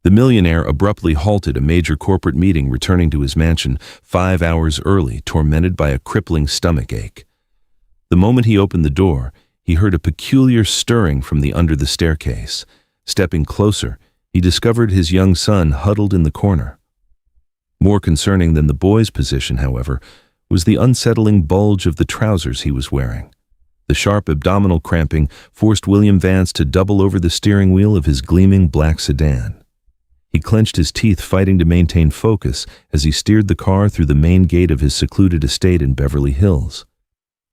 The millionaire abruptly halted a major corporate meeting, returning to his mansion 5 hours early, tormented by a crippling stomach ache. The moment he opened the door, he heard a peculiar stirring from under the staircase. Stepping closer, he discovered his young son huddled in the corner. More concerning than the boy's position, however, was the unsettling bulge of the trousers he was wearing. The sharp abdominal cramping forced William Vance to double over the steering wheel of his gleaming black sedan. He clenched his teeth, fighting to maintain focus as he steered the car through the main gate of his secluded estate in Beverly Hills.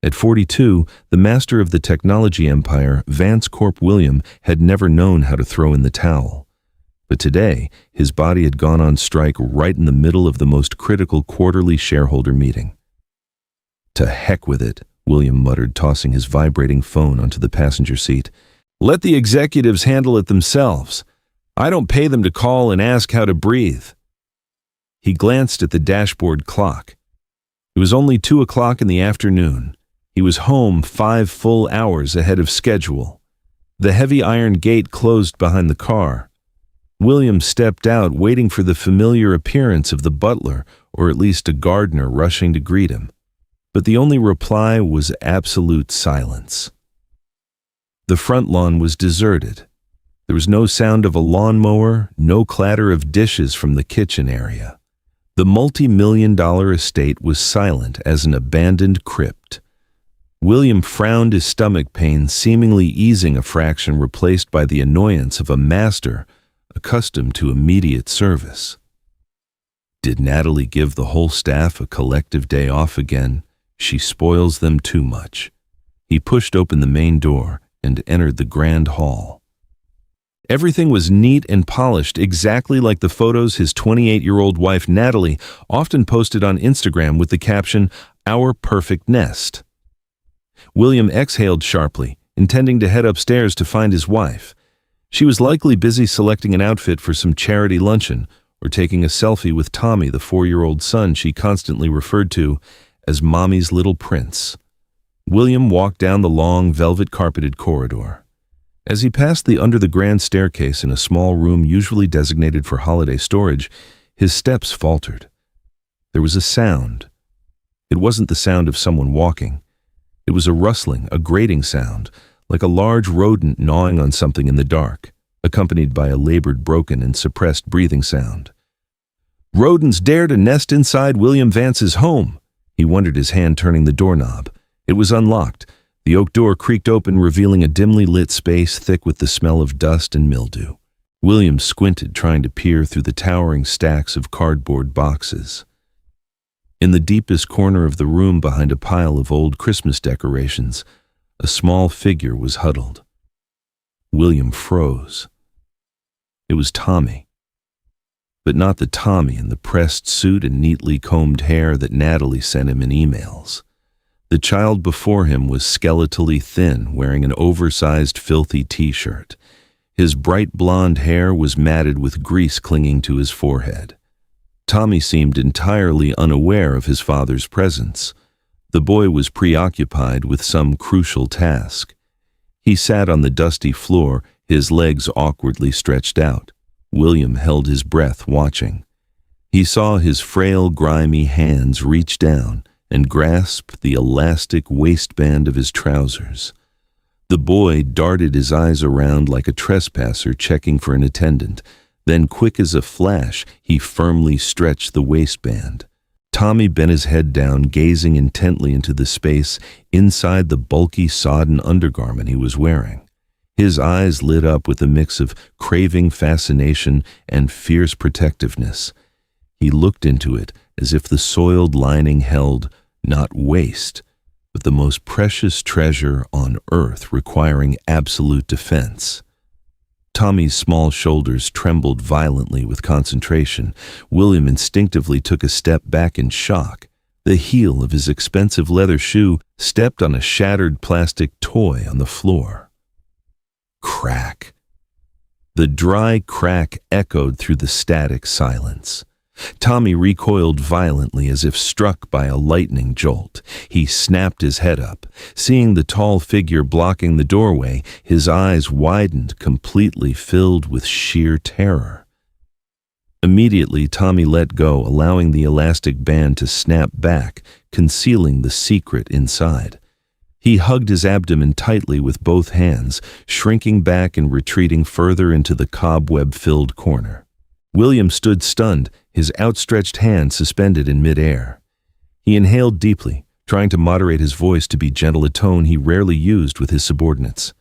At 42, the master of the technology empire, Vance Corp William, had never known how to throw in the towel. But today, his body had gone on strike right in the middle of the most critical quarterly shareholder meeting. "To heck with it," William muttered, tossing his vibrating phone onto the passenger seat. "Let the executives handle it themselves. I don't pay them to call and ask how to breathe." He glanced at the dashboard clock. It was only 2 o'clock in the afternoon. He was home 5 full hours ahead of schedule. The heavy iron gate closed behind the car. William stepped out, waiting for the familiar appearance of the butler, or at least a gardener, rushing to greet him. But the only reply was absolute silence. The front lawn was deserted. There was no sound of a lawnmower, no clatter of dishes from the kitchen area. The multi-million-dollar estate was silent as an abandoned crypt. William frowned, his stomach pain seemingly easing a fraction, replaced by the annoyance of a master accustomed to immediate service. Did Natalie give the whole staff a collective day off again? She spoils them too much. He pushed open the main door and entered the grand hall. Everything was neat and polished, exactly like the photos his 28-year-old wife Natalie often posted on Instagram with the caption, "Our perfect nest." William exhaled sharply, intending to head upstairs to find his wife. She was likely busy selecting an outfit for some charity luncheon or taking a selfie with Tommy, the 4-year-old son she constantly referred to as Mommy's little prince. William walked down the long, velvet-carpeted corridor. As he passed the under-the-grand staircase in a small room usually designated for holiday storage, his steps faltered. There was a sound. It wasn't the sound of someone walking. It was a rustling, a grating sound, like a large rodent gnawing on something in the dark, accompanied by a labored, broken, and suppressed breathing sound. Rodents dare to nest inside William Vance's home. He wondered, his hand turning the doorknob. It was unlocked. The oak door creaked open, revealing a dimly lit space thick with the smell of dust and mildew. William squinted, trying to peer through the towering stacks of cardboard boxes. In the deepest corner of the room, behind a pile of old Christmas decorations, a small figure was huddled. William froze. It was Tommy. But not the Tommy in the pressed suit and neatly combed hair that Natalie sent him in emails. The child before him was skeletally thin, wearing an oversized, filthy t-shirt. His bright blonde hair was matted with grease clinging to his forehead. Tommy seemed entirely unaware of his father's presence. The boy was preoccupied with some crucial task. He sat on the dusty floor, his legs awkwardly stretched out. William held his breath, watching. He saw his frail, grimy hands reach down and grasp the elastic waistband of his trousers. The boy darted his eyes around like a trespasser checking for an attendant. Then, quick as a flash, he firmly stretched the waistband. Tommy bent his head down, gazing intently into the space inside the bulky, sodden undergarment he was wearing. His eyes lit up with a mix of craving fascination and fierce protectiveness. He looked into it as if the soiled lining held not waste, but the most precious treasure on earth, requiring absolute defense. Tommy's small shoulders trembled violently with concentration. William instinctively took a step back in shock. The heel of his expensive leather shoe stepped on a shattered plastic toy on the floor. Crack. The dry crack echoed through the static silence. Tommy recoiled violently as if struck by a lightning jolt. He snapped his head up. Seeing the tall figure blocking the doorway, his eyes widened, completely filled with sheer terror. Immediately, Tommy let go, allowing the elastic band to snap back, concealing the secret inside. He hugged his abdomen tightly with both hands, shrinking back and retreating further into the cobweb-filled corner. William stood stunned, his outstretched hand suspended in midair. He inhaled deeply, trying to moderate his voice to be gentle, a tone he rarely used with his subordinates.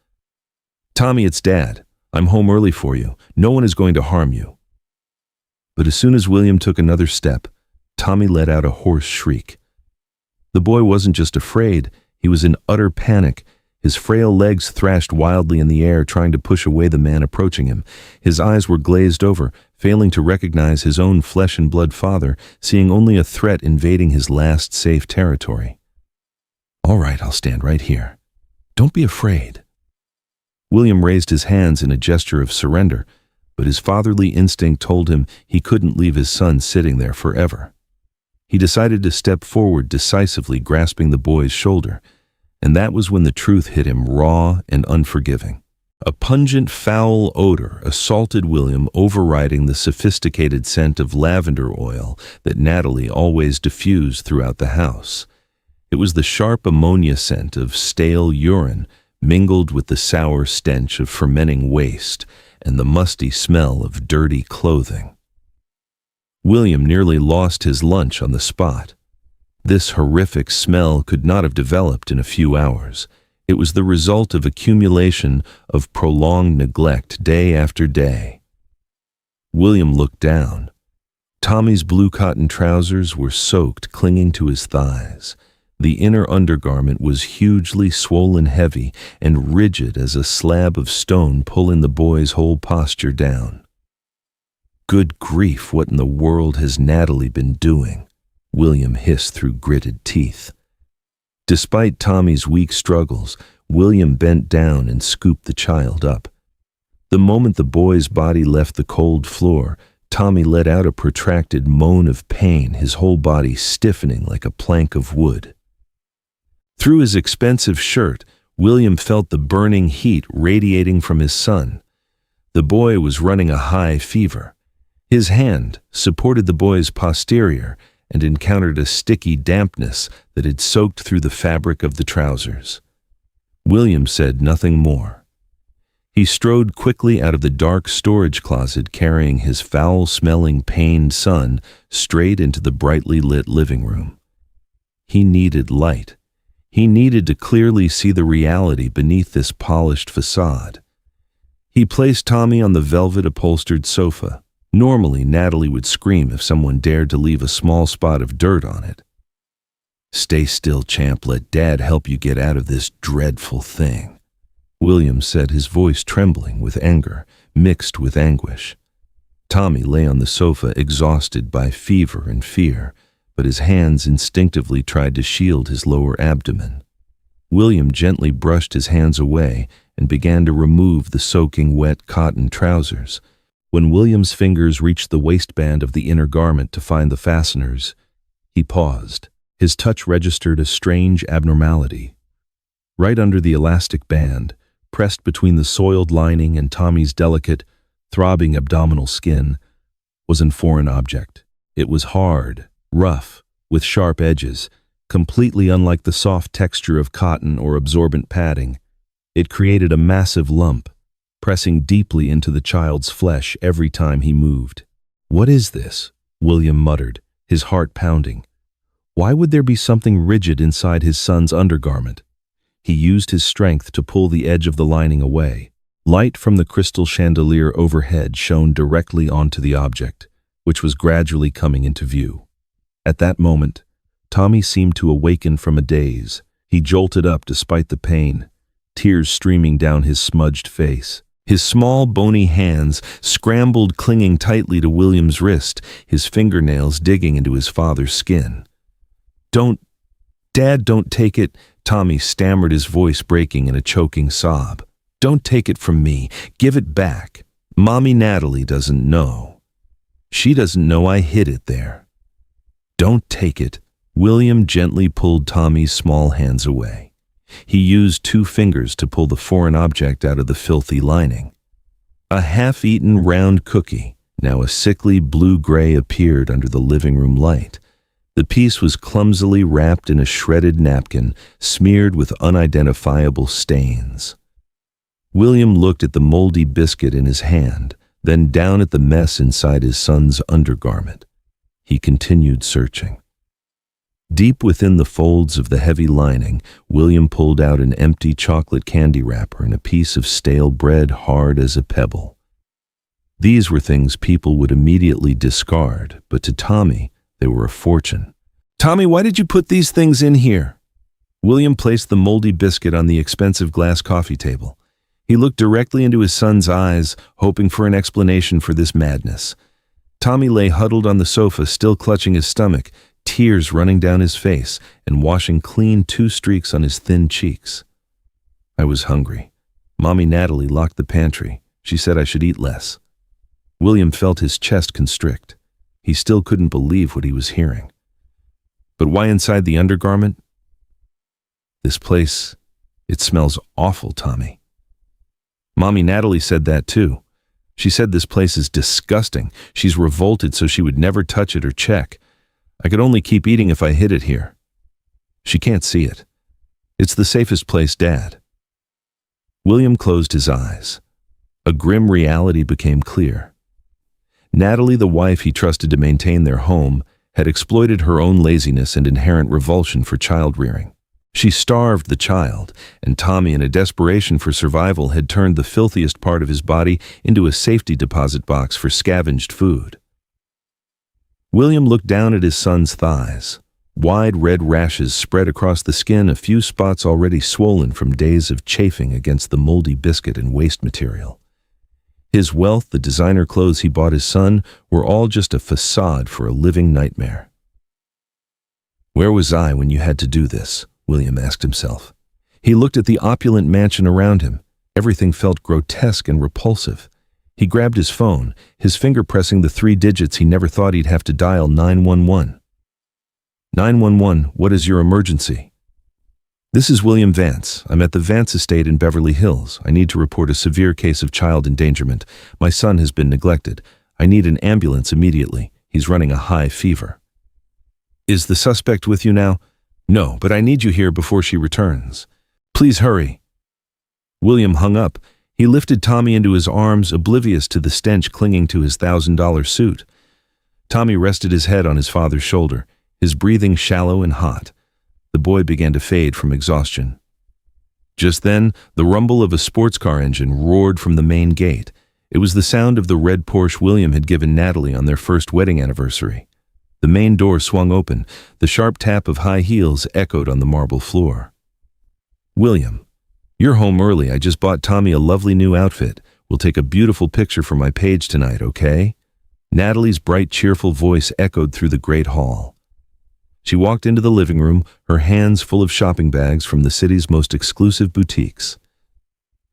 "Tommy, it's Dad. I'm home early for you. No one is going to harm you." But as soon as William took another step, Tommy let out a hoarse shriek. The boy wasn't just afraid, he was in utter panic. His frail legs thrashed wildly in the air, trying to push away the man approaching him. His eyes were glazed over, failing to recognize his own flesh-and-blood father, seeing only a threat invading his last safe territory. "All right, I'll stand right here. Don't be afraid." William raised his hands in a gesture of surrender, but his fatherly instinct told him he couldn't leave his son sitting there forever. He decided to step forward, decisively grasping the boy's shoulder, and that was when the truth hit him, raw and unforgiving. A pungent, foul odor assaulted William, overriding the sophisticated scent of lavender oil that Natalie always diffused throughout the house. It was the sharp ammonia scent of stale urine mingled with the sour stench of fermenting waste and the musty smell of dirty clothing. William nearly lost his lunch on the spot. This horrific smell could not have developed in a few hours. It was the result of accumulation of prolonged neglect day after day. William looked down. Tommy's blue cotton trousers were soaked, clinging to his thighs. The inner undergarment was hugely swollen, heavy, and rigid as a slab of stone, pulling the boy's whole posture down. "Good grief, what in the world has Natalie been doing?" William hissed through gritted teeth. Despite Tommy's weak struggles, William bent down and scooped the child up. The moment the boy's body left the cold floor, Tommy let out a protracted moan of pain, his whole body stiffening like a plank of wood. Through his expensive shirt, William felt the burning heat radiating from his son. The boy was running a high fever. His hand supported the boy's posterior and encountered a sticky dampness that had soaked through the fabric of the trousers. William said nothing more. He strode quickly out of the dark storage closet, carrying his foul-smelling, pained son straight into the brightly lit living room. He needed light. He needed to clearly see the reality beneath this polished facade. He placed Tommy on the velvet-upholstered sofa. Normally, Natalie would scream if someone dared to leave a small spot of dirt on it. "Stay still, champ. Let Dad help you get out of this dreadful thing," William said, his voice trembling with anger, mixed with anguish. Tommy lay on the sofa, exhausted by fever and fear, but his hands instinctively tried to shield his lower abdomen. William gently brushed his hands away and began to remove the soaking wet cotton trousers. When William's fingers reached the waistband of the inner garment to find the fasteners, he paused. His touch registered a strange abnormality. Right under the elastic band, pressed between the soiled lining and Tommy's delicate, throbbing abdominal skin, was a foreign object. It was hard, rough, with sharp edges, completely unlike the soft texture of cotton or absorbent padding. It created a massive lump, pressing deeply into the child's flesh every time he moved. "What is this?" William muttered, his heart pounding. Why would there be something rigid inside his son's undergarment? He used his strength to pull the edge of the lining away. Light from the crystal chandelier overhead shone directly onto the object, which was gradually coming into view. At that moment, Tommy seemed to awaken from a daze. He jolted up despite the pain, tears streaming down his smudged face. His small, bony hands scrambled, clinging tightly to William's wrist, his fingernails digging into his father's skin. Dad, don't take it," Tommy stammered, his voice breaking in a choking sob. "Don't take it from me. Give it back. Mommy Natalie doesn't know. She doesn't know I hid it there. Don't take it." William gently pulled Tommy's small hands away. He used 2 fingers to pull the foreign object out of the filthy lining. A half-eaten round cookie, Now a sickly blue-gray appeared under the living room light. The piece was clumsily wrapped in a shredded napkin, smeared with unidentifiable stains. William looked at the moldy biscuit in his hand, then down at the mess inside his son's undergarment. He continued searching. Deep within the folds of the heavy lining, William pulled out an empty chocolate candy wrapper and a piece of stale bread hard as a pebble. These were things people would immediately discard, but to Tommy, they were a fortune. "Tommy, why did you put these things in here?" William placed the moldy biscuit on the expensive glass coffee table. He looked directly into his son's eyes, hoping for an explanation for this madness. Tommy lay huddled on the sofa, still clutching his stomach, tears running down his face and washing clean 2 streaks on his thin cheeks. "I was hungry. Mommy Natalie locked the pantry. She said I should eat less." William felt his chest constrict. He still couldn't believe what he was hearing. "But why inside the undergarment?" "This place, it smells awful, Tommy." "Mommy Natalie said that too. She said this place is disgusting. She's revolted so she would never touch it or check. I could only keep eating if I hid it here. She can't see it. It's the safest place, Dad." William closed his eyes. A grim reality became clear. Natalie, the wife he trusted to maintain their home, had exploited her own laziness and inherent revulsion for child-rearing. She starved the child, and Tommy, in a desperation for survival, had turned the filthiest part of his body into a safety deposit box for scavenged food. William looked down at his son's thighs. Wide red rashes spread across the skin, a few spots already swollen from days of chafing against the moldy biscuit and waste material. His wealth, the designer clothes he bought his son, were all just a facade for a living nightmare. "Where was I when you had to do this?" William asked himself. He looked at the opulent mansion around him. Everything felt grotesque and repulsive. He grabbed his phone, his finger pressing the 3 digits he never thought he'd have to dial. 911. 911, what is your emergency? "This is William Vance. I'm at the Vance estate in Beverly Hills. I need to report a severe case of child endangerment. My son has been neglected. I need an ambulance immediately. He's running a high fever." "Is the suspect with you now?" "No, but I need you here before she returns. Please hurry." William hung up. He lifted Tommy into his arms, oblivious to the stench clinging to his $1,000 suit. Tommy rested his head on his father's shoulder, his breathing shallow and hot. The boy began to fade from exhaustion. Just then, the rumble of a sports car engine roared from the main gate. It was the sound of the red Porsche William had given Natalie on their first wedding anniversary. The main door swung open. The sharp tap of high heels echoed on the marble floor. "William, you're home early. I just bought Tommy a lovely new outfit. We'll take a beautiful picture for my page tonight, okay?" Natalie's bright, cheerful voice echoed through the great hall. She walked into the living room, her hands full of shopping bags from the city's most exclusive boutiques.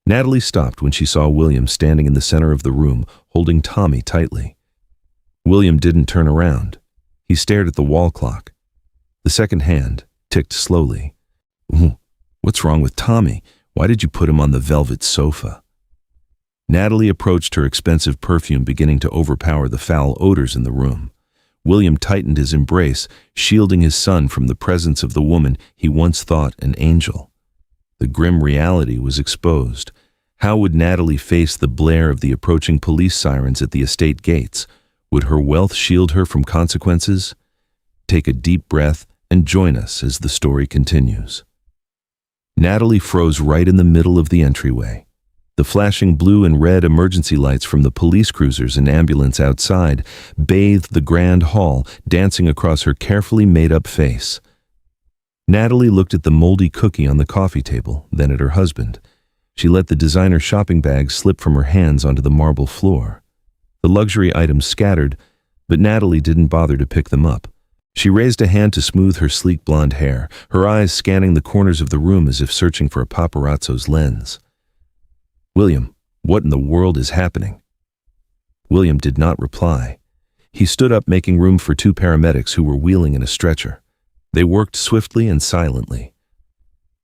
Natalie stopped when she saw William standing in the center of the room, holding Tommy tightly. William didn't turn around. He stared at the wall clock. The second hand ticked slowly. "What's wrong with Tommy? Why did you put him on the velvet sofa?" Natalie approached, her expensive perfume beginning to overpower the foul odors in the room. William tightened his embrace, shielding his son from the presence of the woman he once thought an angel. The grim reality was exposed. How would Natalie face the blare of the approaching police sirens at the estate gates? Would her wealth shield her from consequences? Take a deep breath and join us as the story continues. Natalie froze right in the middle of the entryway. The flashing blue and red emergency lights from the police cruisers and ambulance outside bathed the grand hall, dancing across her carefully made-up face. Natalie looked at the moldy cookie on the coffee table, then at her husband. She let the designer shopping bag slip from her hands onto the marble floor. The luxury items scattered, but Natalie didn't bother to pick them up. She raised a hand to smooth her sleek blonde hair, her eyes scanning the corners of the room as if searching for a paparazzo's lens. "William, what in the world is happening?" William did not reply. He stood up, making room for 2 paramedics who were wheeling in a stretcher. They worked swiftly and silently.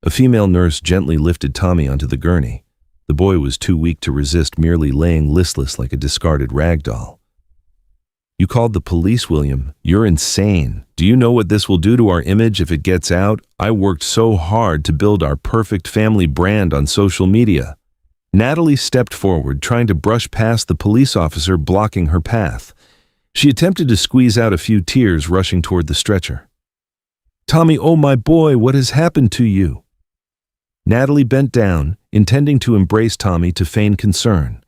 A female nurse gently lifted Tommy onto the gurney. The boy was too weak to resist, merely laying listless like a discarded rag doll. You called the police, William. You're insane. Do you know what this will do to our image if it gets out? I worked so hard to build our perfect family brand on social media. Natalie stepped forward, trying to brush past the police officer blocking her path. She attempted to squeeze out a few tears rushing toward the stretcher. Tommy, oh my boy, what has happened to you? Natalie bent down, intending to embrace Tommy to feign concern.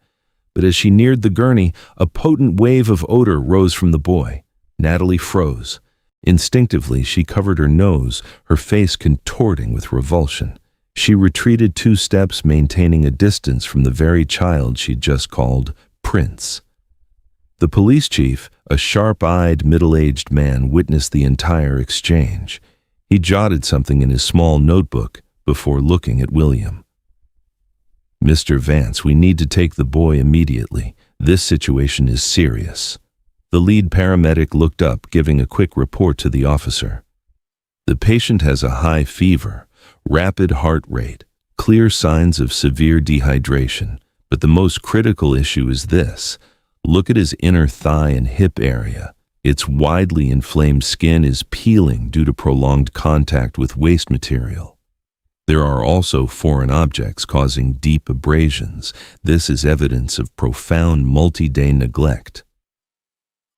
But as she neared the gurney, a potent wave of odor rose from the boy. Natalie froze. Instinctively, she covered her nose, her face contorting with revulsion. She retreated 2 steps, maintaining a distance from the very child she'd just called Prince. The police chief, a sharp-eyed, middle-aged man, witnessed the entire exchange. He jotted something in his small notebook before looking at William. Mr. Vance, we need to take the boy immediately. This situation is serious. The lead paramedic looked up, giving a quick report to the officer. The patient has a high fever, rapid heart rate, clear signs of severe dehydration, but the most critical issue is this. Look at his inner thigh and hip area. Its widely inflamed skin is peeling due to prolonged contact with waste material. There are also foreign objects causing deep abrasions. This is evidence of profound multi-day neglect.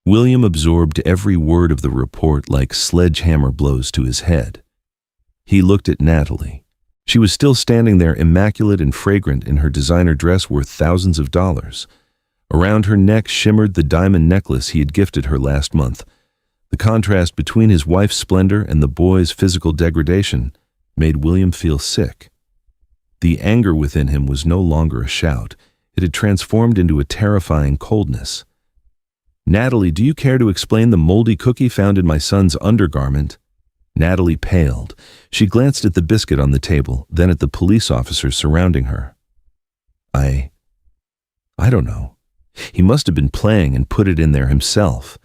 William absorbed every word of the report like sledgehammer blows to his head. He looked at Natalie. She was still standing there, immaculate and fragrant in her designer dress worth thousands of dollars. Around her neck shimmered the diamond necklace he had gifted her last month. The contrast between his wife's splendor and the boy's physical degradation made William feel sick. The anger within him was no longer a shout. It had transformed into a terrifying coldness. Natalie, do you care to explain the moldy cookie found in my son's undergarment? Natalie paled. She glanced at the biscuit on the table, then at the police officers surrounding her. I don't know. He must have been playing and put it in there himself.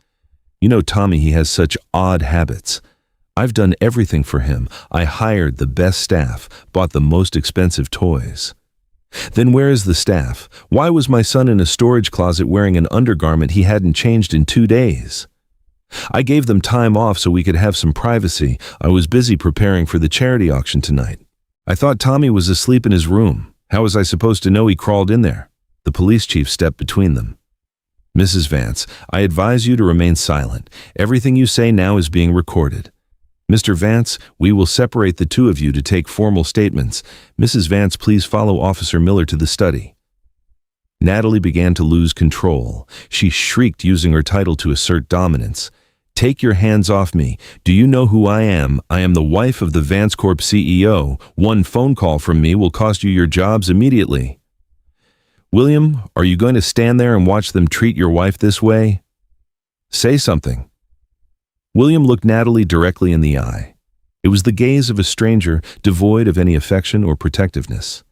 You know, Tommy, he has such odd habits. I've done everything for him. I hired the best staff, bought the most expensive toys. Then where is the staff? Why was my son in a storage closet wearing an undergarment he hadn't changed in 2 days? I gave them time off so we could have some privacy. I was busy preparing for the charity auction tonight. I thought Tommy was asleep in his room. How was I supposed to know he crawled in there? The police chief stepped between them. Mrs. Vance, I advise you to remain silent. Everything you say now is being recorded. Mr. Vance, we will separate the 2 of you to take formal statements. Mrs. Vance, please follow Officer Miller to the study. Natalie began to lose control. She shrieked, using her title to assert dominance. Take your hands off me. Do you know who I am? I am the wife of the Vance Corp CEO. 1 phone call from me will cost you your jobs immediately. William, are you going to stand there and watch them treat your wife this way? Say something. William looked Natalie directly in the eye. It was the gaze of a stranger, devoid of any affection or protectiveness.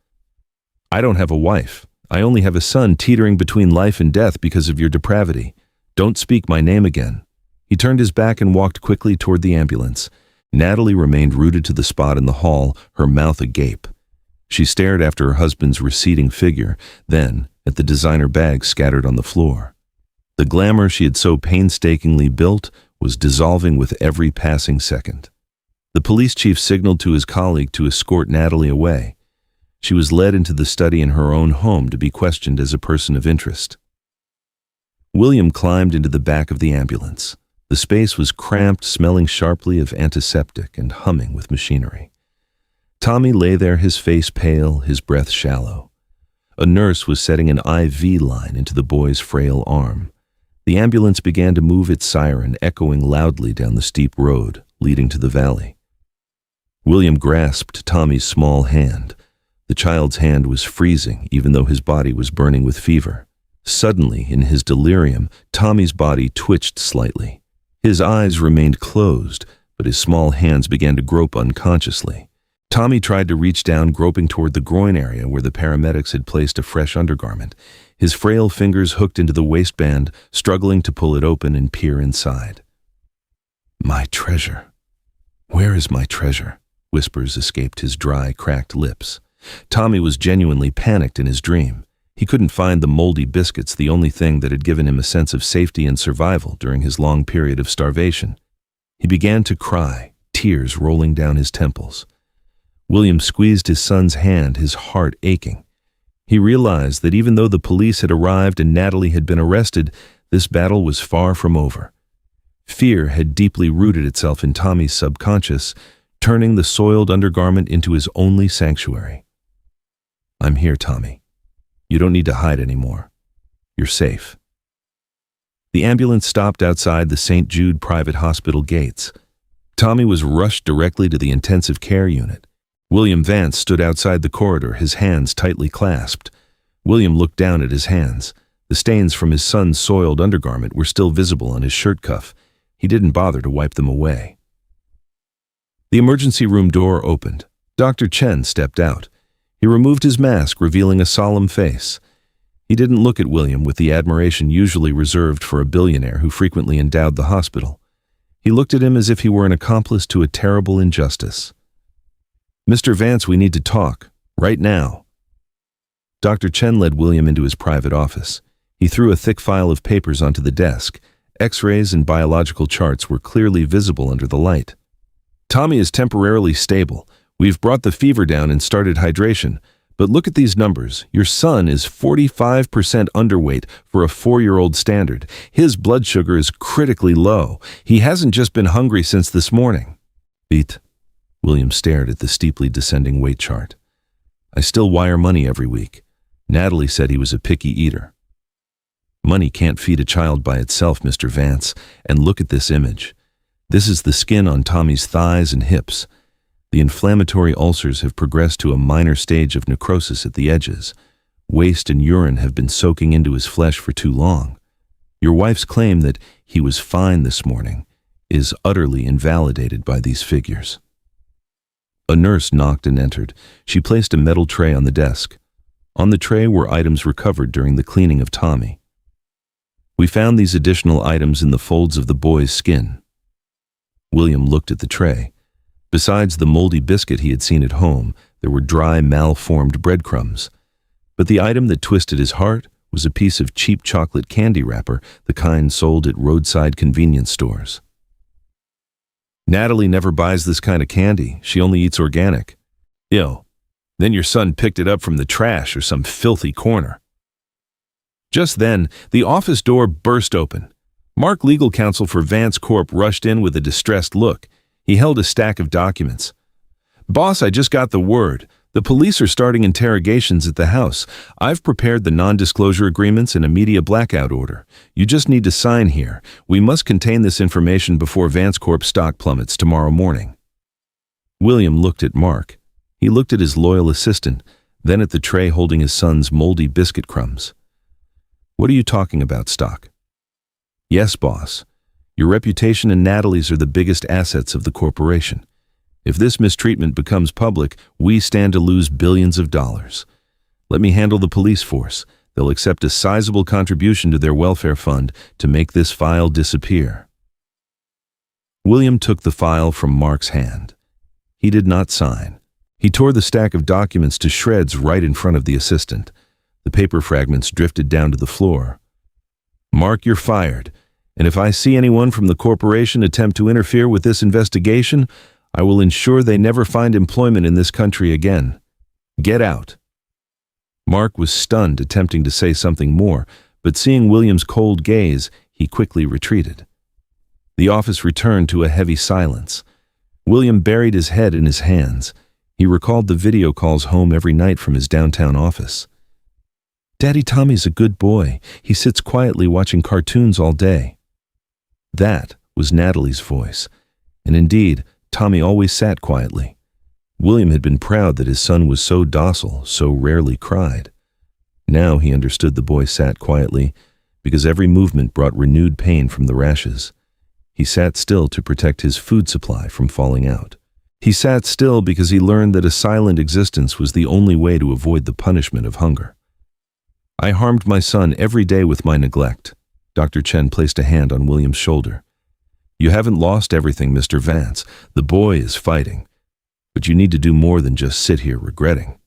I don't have a wife. I only have a son teetering between life and death because of your depravity. Don't speak my name again. He turned his back and walked quickly toward the ambulance. Natalie remained rooted to the spot in the hall, her mouth agape. She stared after her husband's receding figure, then at the designer bags scattered on the floor. The glamour she had so painstakingly built was dissolving with every passing second. The police chief signaled to his colleague to escort Natalie away. She was led into the study in her own home to be questioned as a person of interest. William climbed into the back of the ambulance. The space was cramped, smelling sharply of antiseptic and humming with machinery. Tommy lay there, his face pale, his breath shallow. A nurse was setting an IV line into the boy's frail arm. The ambulance began to move its siren, echoing loudly down the steep road leading to the valley. William grasped Tommy's small hand. The child's hand was freezing, even though his body was burning with fever. Suddenly, in his delirium, Tommy's body twitched slightly. His eyes remained closed, but his small hands began to grope unconsciously. Tommy tried to reach down, groping toward the groin area where the paramedics had placed a fresh undergarment. His frail fingers hooked into the waistband, struggling to pull it open and peer inside. My treasure. Where is my treasure? Whispers escaped his dry, cracked lips. Tommy was genuinely panicked in his dream. He couldn't find the moldy biscuits, the only thing that had given him a sense of safety and survival during his long period of starvation. He began to cry, tears rolling down his temples. William squeezed his son's hand, his heart aching. He realized that even though the police had arrived and Natalie had been arrested, this battle was far from over. Fear had deeply rooted itself in Tommy's subconscious, turning the soiled undergarment into his only sanctuary. "I'm here, Tommy. You don't need to hide anymore. You're safe." The ambulance stopped outside the St. Jude private hospital gates. Tommy was rushed directly to the intensive care unit. William Vance stood outside the corridor, his hands tightly clasped. William looked down at his hands. The stains from his son's soiled undergarment were still visible on his shirt cuff. He didn't bother to wipe them away. The emergency room door opened. Dr. Chen stepped out. He removed his mask, revealing a solemn face. He didn't look at William with the admiration usually reserved for a billionaire who frequently endowed the hospital. He looked at him as if he were an accomplice to a terrible injustice. "Mr. Vance, we need to talk. Right now." Dr. Chen led William into his private office. He threw a thick file of papers onto the desk. X-rays and biological charts were clearly visible under the light. "Tommy is temporarily stable. We've brought the fever down and started hydration. But look at these numbers. Your son is 45% underweight for a 4-year-old standard. His blood sugar is critically low. He hasn't just been hungry since this morning." "Beat." William stared at the steeply descending weight chart. "I still wire money every week. Natalie said he was a picky eater." "Money can't feed a child by itself, Mr. Vance. And look at this image. This is the skin on Tommy's thighs and hips. The inflammatory ulcers have progressed to a minor stage of necrosis at the edges. Waste and urine have been soaking into his flesh for too long. Your wife's claim that he was fine this morning is utterly invalidated by these figures." A nurse knocked and entered. She placed a metal tray on the desk. On the tray were items recovered during the cleaning of Tommy. "We found these additional items in the folds of the boy's skin." William looked at the tray. Besides the moldy biscuit he had seen at home, there were dry, malformed breadcrumbs. But the item that twisted his heart was a piece of cheap chocolate candy wrapper, the kind sold at roadside convenience stores. "Natalie never buys this kind of candy. She only eats organic." "Ew. Then your son picked it up from the trash or some filthy corner." Just then, the office door burst open. Mark, legal counsel for Vance Corp., rushed in with a distressed look. He held a stack of documents. "Boss, I just got the word. The police are starting interrogations at the house. I've prepared the non-disclosure agreements and a media blackout order. You just need to sign here. We must contain this information before Vance Corp. Stock plummets tomorrow morning." William looked at Mark. He looked at his loyal assistant, then at the tray holding his son's moldy biscuit crumbs. "What are you talking about, Stock?" "Yes, boss. Your reputation and Natalie's are the biggest assets of the corporation. If this mistreatment becomes public, we stand to lose billions of dollars. Let me handle the police force. They'll accept a sizable contribution to their welfare fund to make this file disappear." William took the file from Mark's hand. He did not sign. He tore the stack of documents to shreds right in front of the assistant. The paper fragments drifted down to the floor. "Mark, you're fired. And if I see anyone from the corporation attempt to interfere with this investigation, I will ensure they never find employment in this country again. Get out." Mark was stunned, attempting to say something more, but seeing William's cold gaze, he quickly retreated. The office returned to a heavy silence. William buried his head in his hands. He recalled the video calls home every night from his downtown office. "Daddy Tommy's a good boy. He sits quietly watching cartoons all day." That was Natalie's voice, and indeed, Tommy always sat quietly. William had been proud that his son was so docile, so rarely cried. Now he understood the boy sat quietly because every movement brought renewed pain from the rashes. He sat still to protect his food supply from falling out. He sat still because he learned that a silent existence was the only way to avoid the punishment of hunger. "I harmed my son every day with my neglect." Dr. Chen placed a hand on William's shoulder. "You haven't lost everything, Mr. Vance. The boy is fighting. But you need to do more than just sit here regretting."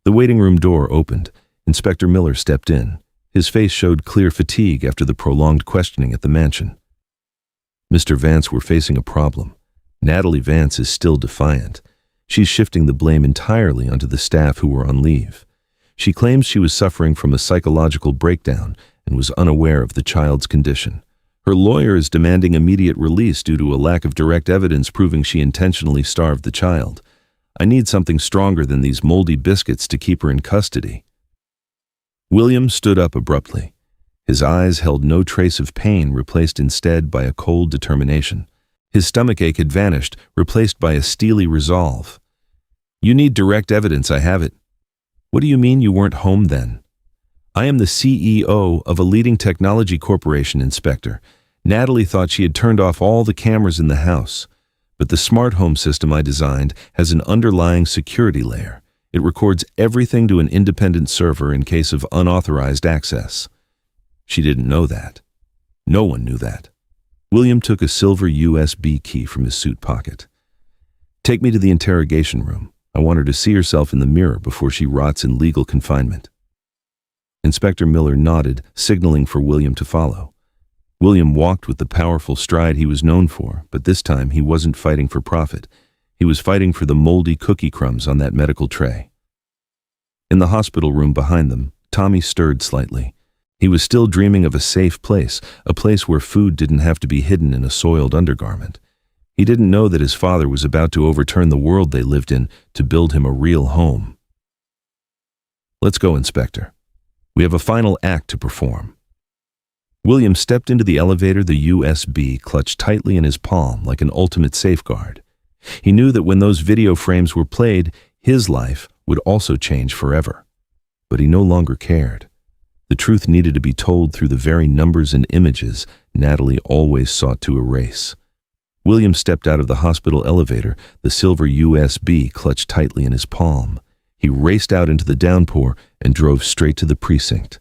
The waiting room door opened. Inspector Miller stepped in. His face showed clear fatigue after the prolonged questioning at the mansion. Mr. Vance, we're facing a problem. Natalie Vance is still defiant. She's shifting the blame entirely onto the staff who were on leave. She claims she was suffering from a psychological breakdown and was unaware of the child's condition. Her lawyer is demanding immediate release due to a lack of direct evidence proving she intentionally starved the child. I need something stronger than these moldy biscuits to keep her in custody. William stood up abruptly. His eyes held no trace of pain, replaced instead by a cold determination. His stomachache had vanished, replaced by a steely resolve. You need direct evidence, I have it. What do you mean you weren't home then? I am the CEO of a leading technology corporation, Inspector. Natalie thought she had turned off all the cameras in the house. But the smart home system I designed has an underlying security layer. It records everything to an independent server in case of unauthorized access. She didn't know that. No one knew that. William took a silver USB key from his suit pocket. Take me to the interrogation room. I want her to see herself in the mirror before she rots in legal confinement. Inspector Miller nodded, signaling for William to follow. William walked with the powerful stride he was known for, but this time he wasn't fighting for profit. He was fighting for the moldy cookie crumbs on that medical tray. In the hospital room behind them, Tommy stirred slightly. He was still dreaming of a safe place, a place where food didn't have to be hidden in a soiled undergarment. He didn't know that his father was about to overturn the world they lived in to build him a real home. Let's go, Inspector. We have a final act to perform. William stepped into the elevator, the USB clutched tightly in his palm like an ultimate safeguard. He knew that when those video frames were played, his life would also change forever. But he no longer cared. The truth needed to be told through the very numbers and images Natalie always sought to erase. William stepped out of the hospital elevator, the silver USB clutched tightly in his palm. He raced out into the downpour and drove straight to the precinct.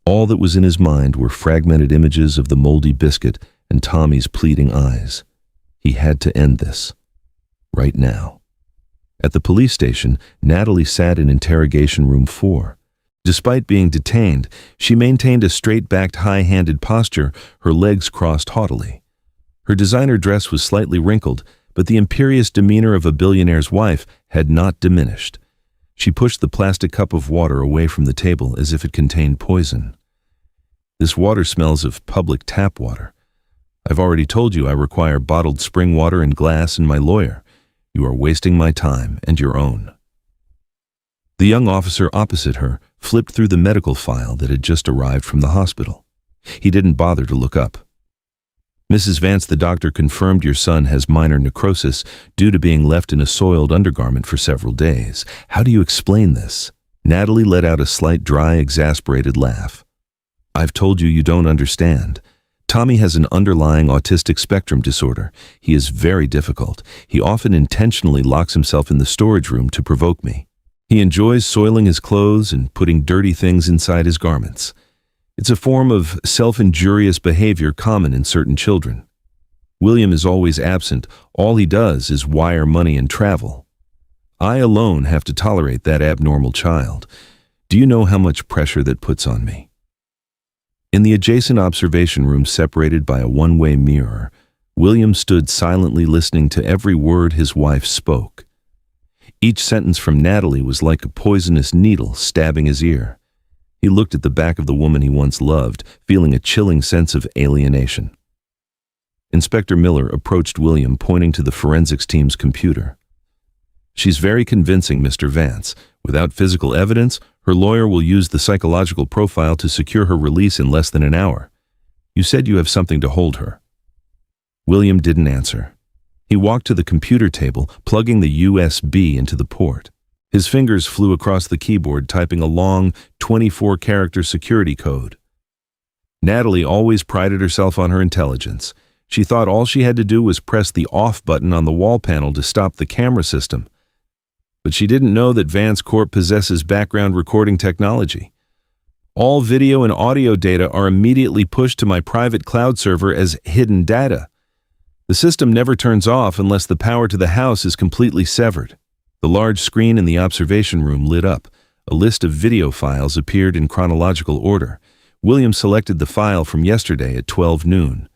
All that was in his mind were fragmented images of the moldy biscuit and Tommy's pleading eyes. He had to end this. Right now. At the police station, Natalie sat in interrogation room 4. Despite being detained, she maintained a straight-backed, high-handed posture, her legs crossed haughtily. Her designer dress was slightly wrinkled, but the imperious demeanor of a billionaire's wife had not diminished. She pushed the plastic cup of water away from the table as if it contained poison. This water smells of public tap water. I've already told you I require bottled spring water and glass and my lawyer. You are wasting my time and your own. The young officer opposite her flipped through the medical file that had just arrived from the hospital. He didn't bother to look up. Mrs. Vance, the doctor confirmed your son has minor necrosis due to being left in a soiled undergarment for several days. How do you explain this? Natalie let out a slight, dry, exasperated laugh. I've told you you don't understand. Tommy has an underlying autistic spectrum disorder. He is very difficult. He often intentionally locks himself in the storage room to provoke me. He enjoys soiling his clothes and putting dirty things inside his garments. It's a form of self-injurious behavior common in certain children. William is always absent. All he does is wire money and travel. I alone have to tolerate that abnormal child. Do you know how much pressure that puts on me? In the adjacent observation room separated by a one-way mirror, William stood silently listening to every word his wife spoke. Each sentence from Natalie was like a poisonous needle stabbing his ear. He looked at the back of the woman he once loved, feeling a chilling sense of alienation. Inspector Miller approached William, pointing to the forensics team's computer. She's very convincing, Mr. Vance. Without physical evidence, her lawyer will use the psychological profile to secure her release in less than an hour. You said you have something to hold her. William didn't answer. He walked to the computer table, plugging the USB into the port. His fingers flew across the keyboard, typing a long, 24-character security code. Natalie always prided herself on her intelligence. She thought all she had to do was press the off button on the wall panel to stop the camera system. But she didn't know that Vance Corp possesses background recording technology. All video and audio data are immediately pushed to my private cloud server as hidden data. The system never turns off unless the power to the house is completely severed. The large screen in the observation room lit up. A list of video files appeared in chronological order. William selected the file from yesterday at 12 noon.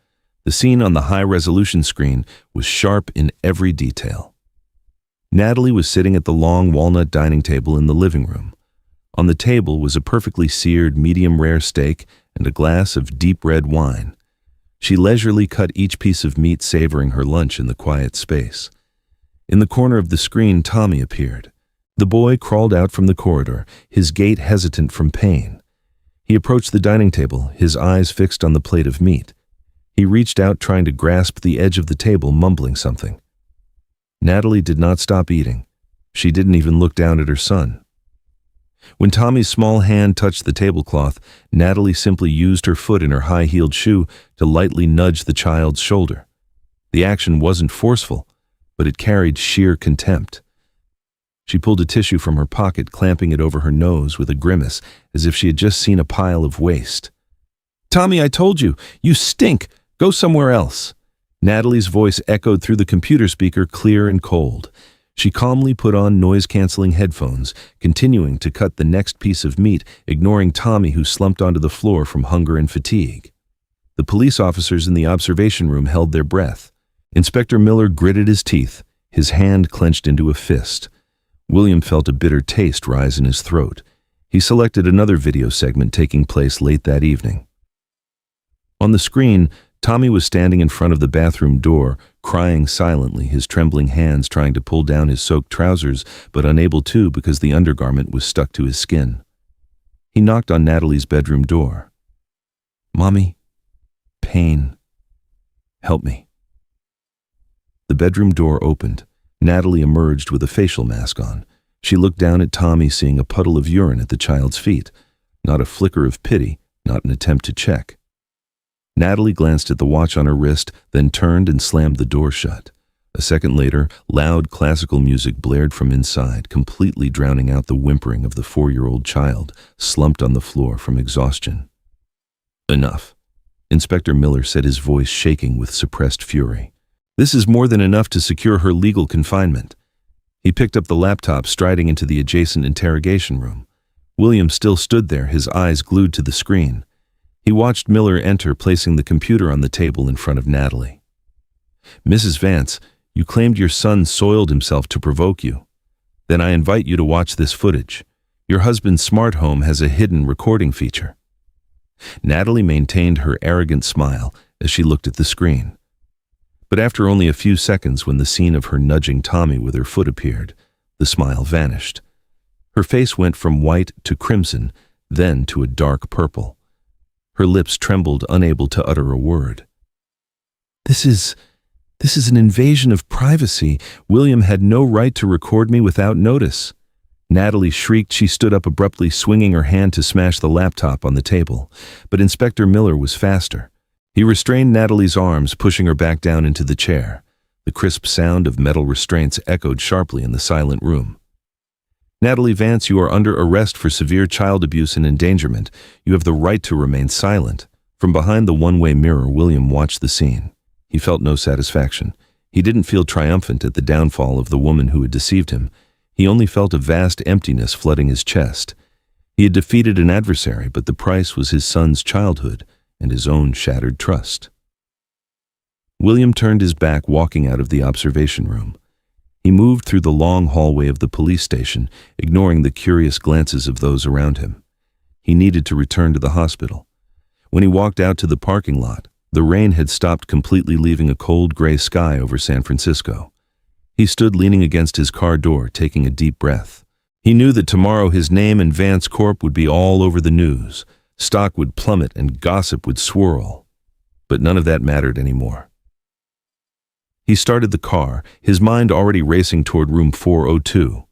The scene on the high-resolution screen was sharp in every detail. Natalie was sitting at the long walnut dining table in the living room. On the table was a perfectly seared medium-rare steak and a glass of deep red wine. She leisurely cut each piece of meat, savoring her lunch in the quiet space. In the corner of the screen, Tommy appeared. The boy crawled out from the corridor, his gait hesitant from pain. He approached the dining table, his eyes fixed on the plate of meat. He reached out, trying to grasp the edge of the table, mumbling something. Natalie did not stop eating. She didn't even look down at her son. When Tommy's small hand touched the tablecloth, Natalie simply used her foot in her high-heeled shoe to lightly nudge the child's shoulder. The action wasn't forceful, but it carried sheer contempt. She pulled a tissue from her pocket, clamping it over her nose with a grimace, as if she had just seen a pile of waste. "Tommy, I told you, you stink! Go somewhere else!" Natalie's voice echoed through the computer speaker, clear and cold. She calmly put on noise-canceling headphones, continuing to cut the next piece of meat, ignoring Tommy, who slumped onto the floor from hunger and fatigue. The police officers in the observation room held their breath. Inspector Miller gritted his teeth, his hand clenched into a fist. William felt a bitter taste rise in his throat. He selected another video segment taking place late that evening. On the screen, Tommy was standing in front of the bathroom door, crying silently, his trembling hands trying to pull down his soaked trousers, but unable to because the undergarment was stuck to his skin. He knocked on Natalie's bedroom door. "Mommy, pain. Help me." The bedroom door opened. Natalie emerged with a facial mask on. She looked down at Tommy, seeing a puddle of urine at the child's feet. Not a flicker of pity, not an attempt to check. Natalie glanced at the watch on her wrist, then turned and slammed the door shut. A second later, loud classical music blared from inside, completely drowning out the whimpering of the 4-year-old child, slumped on the floor from exhaustion. "Enough," Inspector Miller said, his voice shaking with suppressed fury. "This is more than enough to secure her legal confinement." He picked up the laptop, striding into the adjacent interrogation room. William still stood there, his eyes glued to the screen. He watched Miller enter, placing the computer on the table in front of Natalie. "Mrs. Vance, you claimed your son soiled himself to provoke you. Then I invite you to watch this footage. Your husband's smart home has a hidden recording feature." Natalie maintained her arrogant smile as she looked at the screen. But after only a few seconds, when the scene of her nudging Tommy with her foot appeared, the smile vanished. Her face went from white to crimson, then to a dark purple. Her lips trembled, unable to utter a word. This is an invasion of privacy. William had no right to record me without notice." Natalie shrieked. She stood up abruptly, swinging her hand to smash the laptop on the table. But Inspector Miller was faster. He restrained Natalie's arms, pushing her back down into the chair. The crisp sound of metal restraints echoed sharply in the silent room. "Natalie Vance, you are under arrest for severe child abuse and endangerment. You have the right to remain silent." From behind the one-way mirror, William watched the scene. He felt no satisfaction. He didn't feel triumphant at the downfall of the woman who had deceived him. He only felt a vast emptiness flooding his chest. He had defeated an adversary, but the price was his son's childhood and his own shattered trust. William turned his back, walking out of the observation room. He moved through the long hallway of the police station, ignoring the curious glances of those around him. He needed to return to the hospital. When he walked out to the parking lot, the rain had stopped completely, leaving a cold gray sky over San Francisco. He stood leaning against his car door, taking a deep breath. He knew that tomorrow his name and Vance Corp would be all over the news. Stock would plummet and gossip would swirl. But none of that mattered anymore. He started the car, his mind already racing toward room 402.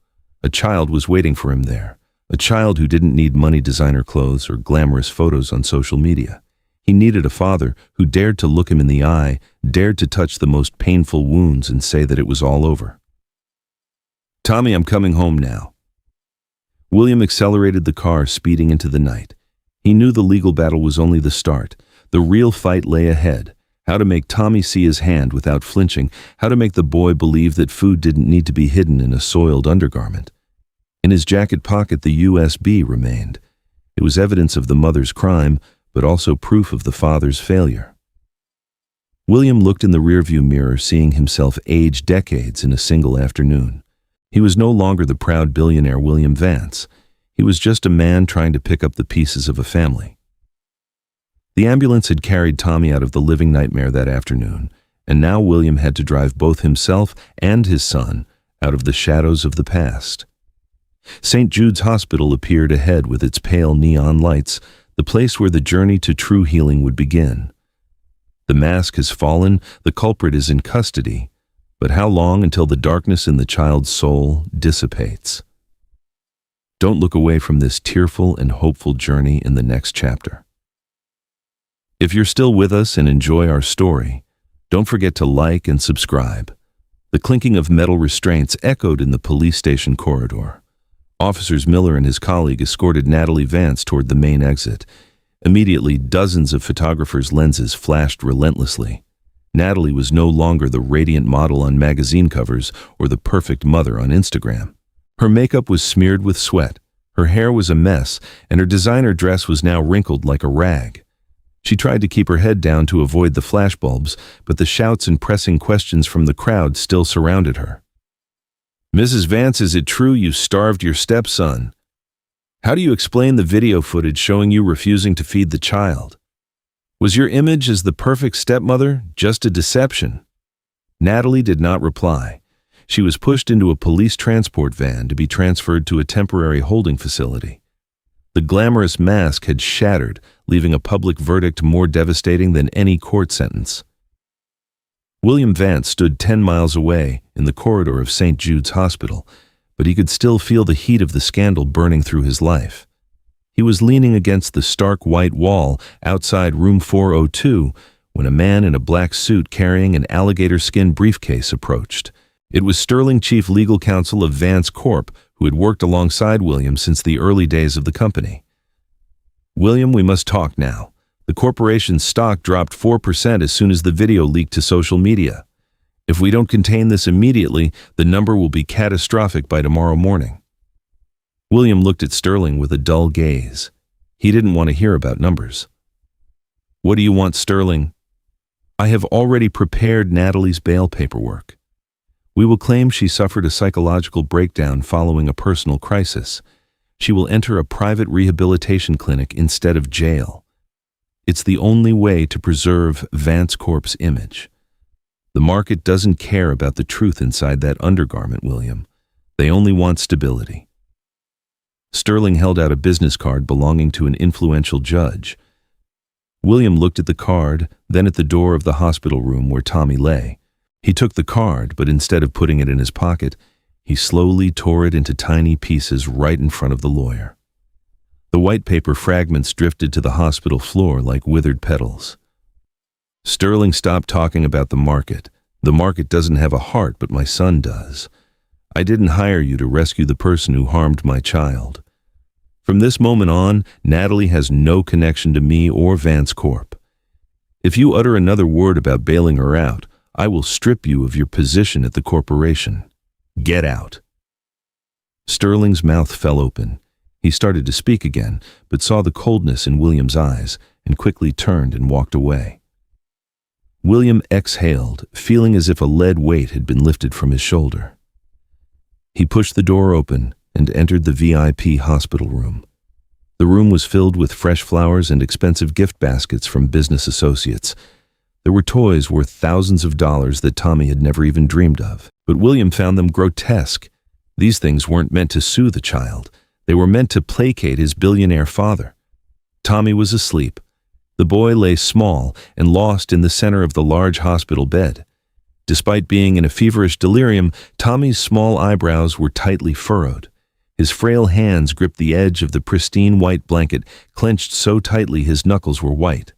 A child was waiting for him there, a child who didn't need money designer clothes or glamorous photos on social media. He needed a father who dared to look him in the eye, dared to touch the most painful wounds and say that it was all over. "Tommy, I'm coming home now." William accelerated the car, speeding into the night. He knew the legal battle was only the start. The real fight lay ahead. How to make Tommy see his hand without flinching, how to make the boy believe that food didn't need to be hidden in a soiled undergarment. In his jacket pocket, the USB remained. It was evidence of the mother's crime, but also proof of the father's failure. William looked in the rearview mirror, seeing himself age decades in a single afternoon. He was no longer the proud billionaire William Vance. He was just a man trying to pick up the pieces of a family. The ambulance had carried Tommy out of the living nightmare that afternoon, and now William had to drive both himself and his son out of the shadows of the past. St. Jude's Hospital appeared ahead with its pale neon lights, the place where the journey to true healing would begin. The mask has fallen, the culprit is in custody, but how long until the darkness in the child's soul dissipates? Don't look away from this tearful and hopeful journey in the next chapter. If you're still with us and enjoy our story, don't forget to like and subscribe. The clinking of metal restraints echoed in the police station corridor. Officers Miller and his colleague escorted Natalie Vance toward the main exit. Immediately, dozens of photographers' lenses flashed relentlessly. Natalie was no longer the radiant model on magazine covers or the perfect mother on Instagram. Her makeup was smeared with sweat, her hair was a mess, and her designer dress was now wrinkled like a rag. She tried to keep her head down to avoid the flashbulbs, but the shouts and pressing questions from the crowd still surrounded her. "Mrs. Vance, is it true you starved your stepson? How do you explain the video footage showing you refusing to feed the child? Was your image as the perfect stepmother just a deception?" Natalie did not reply. She was pushed into a police transport van to be transferred to a temporary holding facility. The glamorous mask had shattered, leaving a public verdict more devastating than any court sentence. William Vance stood 10 miles away in the corridor of St. Jude's Hospital, but he could still feel the heat of the scandal burning through his life. He was leaning against the stark white wall outside room 402 when a man in a black suit carrying an alligator skin briefcase approached. It was Sterling Chief Legal Counsel of Vance Corp., who had worked alongside William since the early days of the company. "William, we must talk now. The corporation's stock dropped 4% as soon as the video leaked to social media. If we don't contain this immediately, the number will be catastrophic by tomorrow morning." William looked at Sterling with a dull gaze. He didn't want to hear about numbers. "What do you want, Sterling?" "I have already prepared Natalie's bail paperwork. We will claim she suffered a psychological breakdown following a personal crisis. She will enter a private rehabilitation clinic instead of jail. It's the only way to preserve Vance Corp's image. The market doesn't care about the truth inside that undergarment, William. They only want stability." Sterling held out a business card belonging to an influential judge. William looked at the card, then at the door of the hospital room where Tommy lay. He took the card, but instead of putting it in his pocket, he slowly tore it into tiny pieces right in front of the lawyer. The white paper fragments drifted to the hospital floor like withered petals. "Sterling, stop talking about the market. The market doesn't have a heart, but my son does. I didn't hire you to rescue the person who harmed my child. From this moment on, Natalie has no connection to me or Vance Corp. If you utter another word about bailing her out, I will strip you of your position at the corporation. Get out." Sterling's mouth fell open. He started to speak again, but saw the coldness in William's eyes and quickly turned and walked away. William exhaled, feeling as if a lead weight had been lifted from his shoulder. He pushed the door open and entered the VIP hospital room. The room was filled with fresh flowers and expensive gift baskets from business associates. There were toys worth thousands of dollars that Tommy had never even dreamed of, but William found them grotesque. These things weren't meant to soothe a child. They were meant to placate his billionaire father. Tommy was asleep. The boy lay small and lost in the center of the large hospital bed. Despite being in a feverish delirium, Tommy's small eyebrows were tightly furrowed. His frail hands gripped the edge of the pristine white blanket, clenched so tightly his knuckles were white.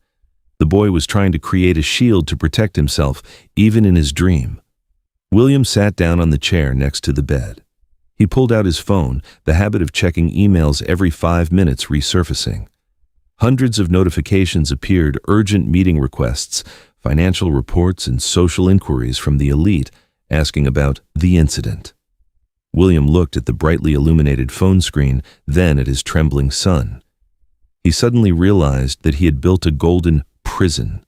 The boy was trying to create a shield to protect himself, even in his dream. William sat down on the chair next to the bed. He pulled out his phone, the habit of checking emails every 5 minutes resurfacing. Hundreds of notifications appeared, urgent meeting requests, financial reports, and social inquiries from the elite asking about the incident. William looked at the brightly illuminated phone screen, then at his trembling son. He suddenly realized that he had built a golden prison.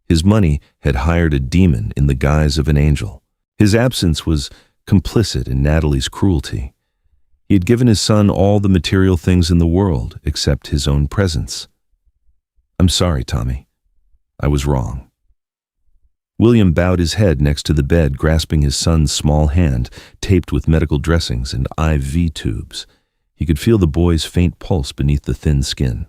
His money had hired a demon in the guise of an angel. His absence was complicit in Natalie's cruelty. He had given his son all the material things in the world except his own presence. "I'm sorry, Tommy. I was wrong." William bowed his head next to the bed, grasping his son's small hand, taped with medical dressings and IV tubes. He could feel the boy's faint pulse beneath the thin skin.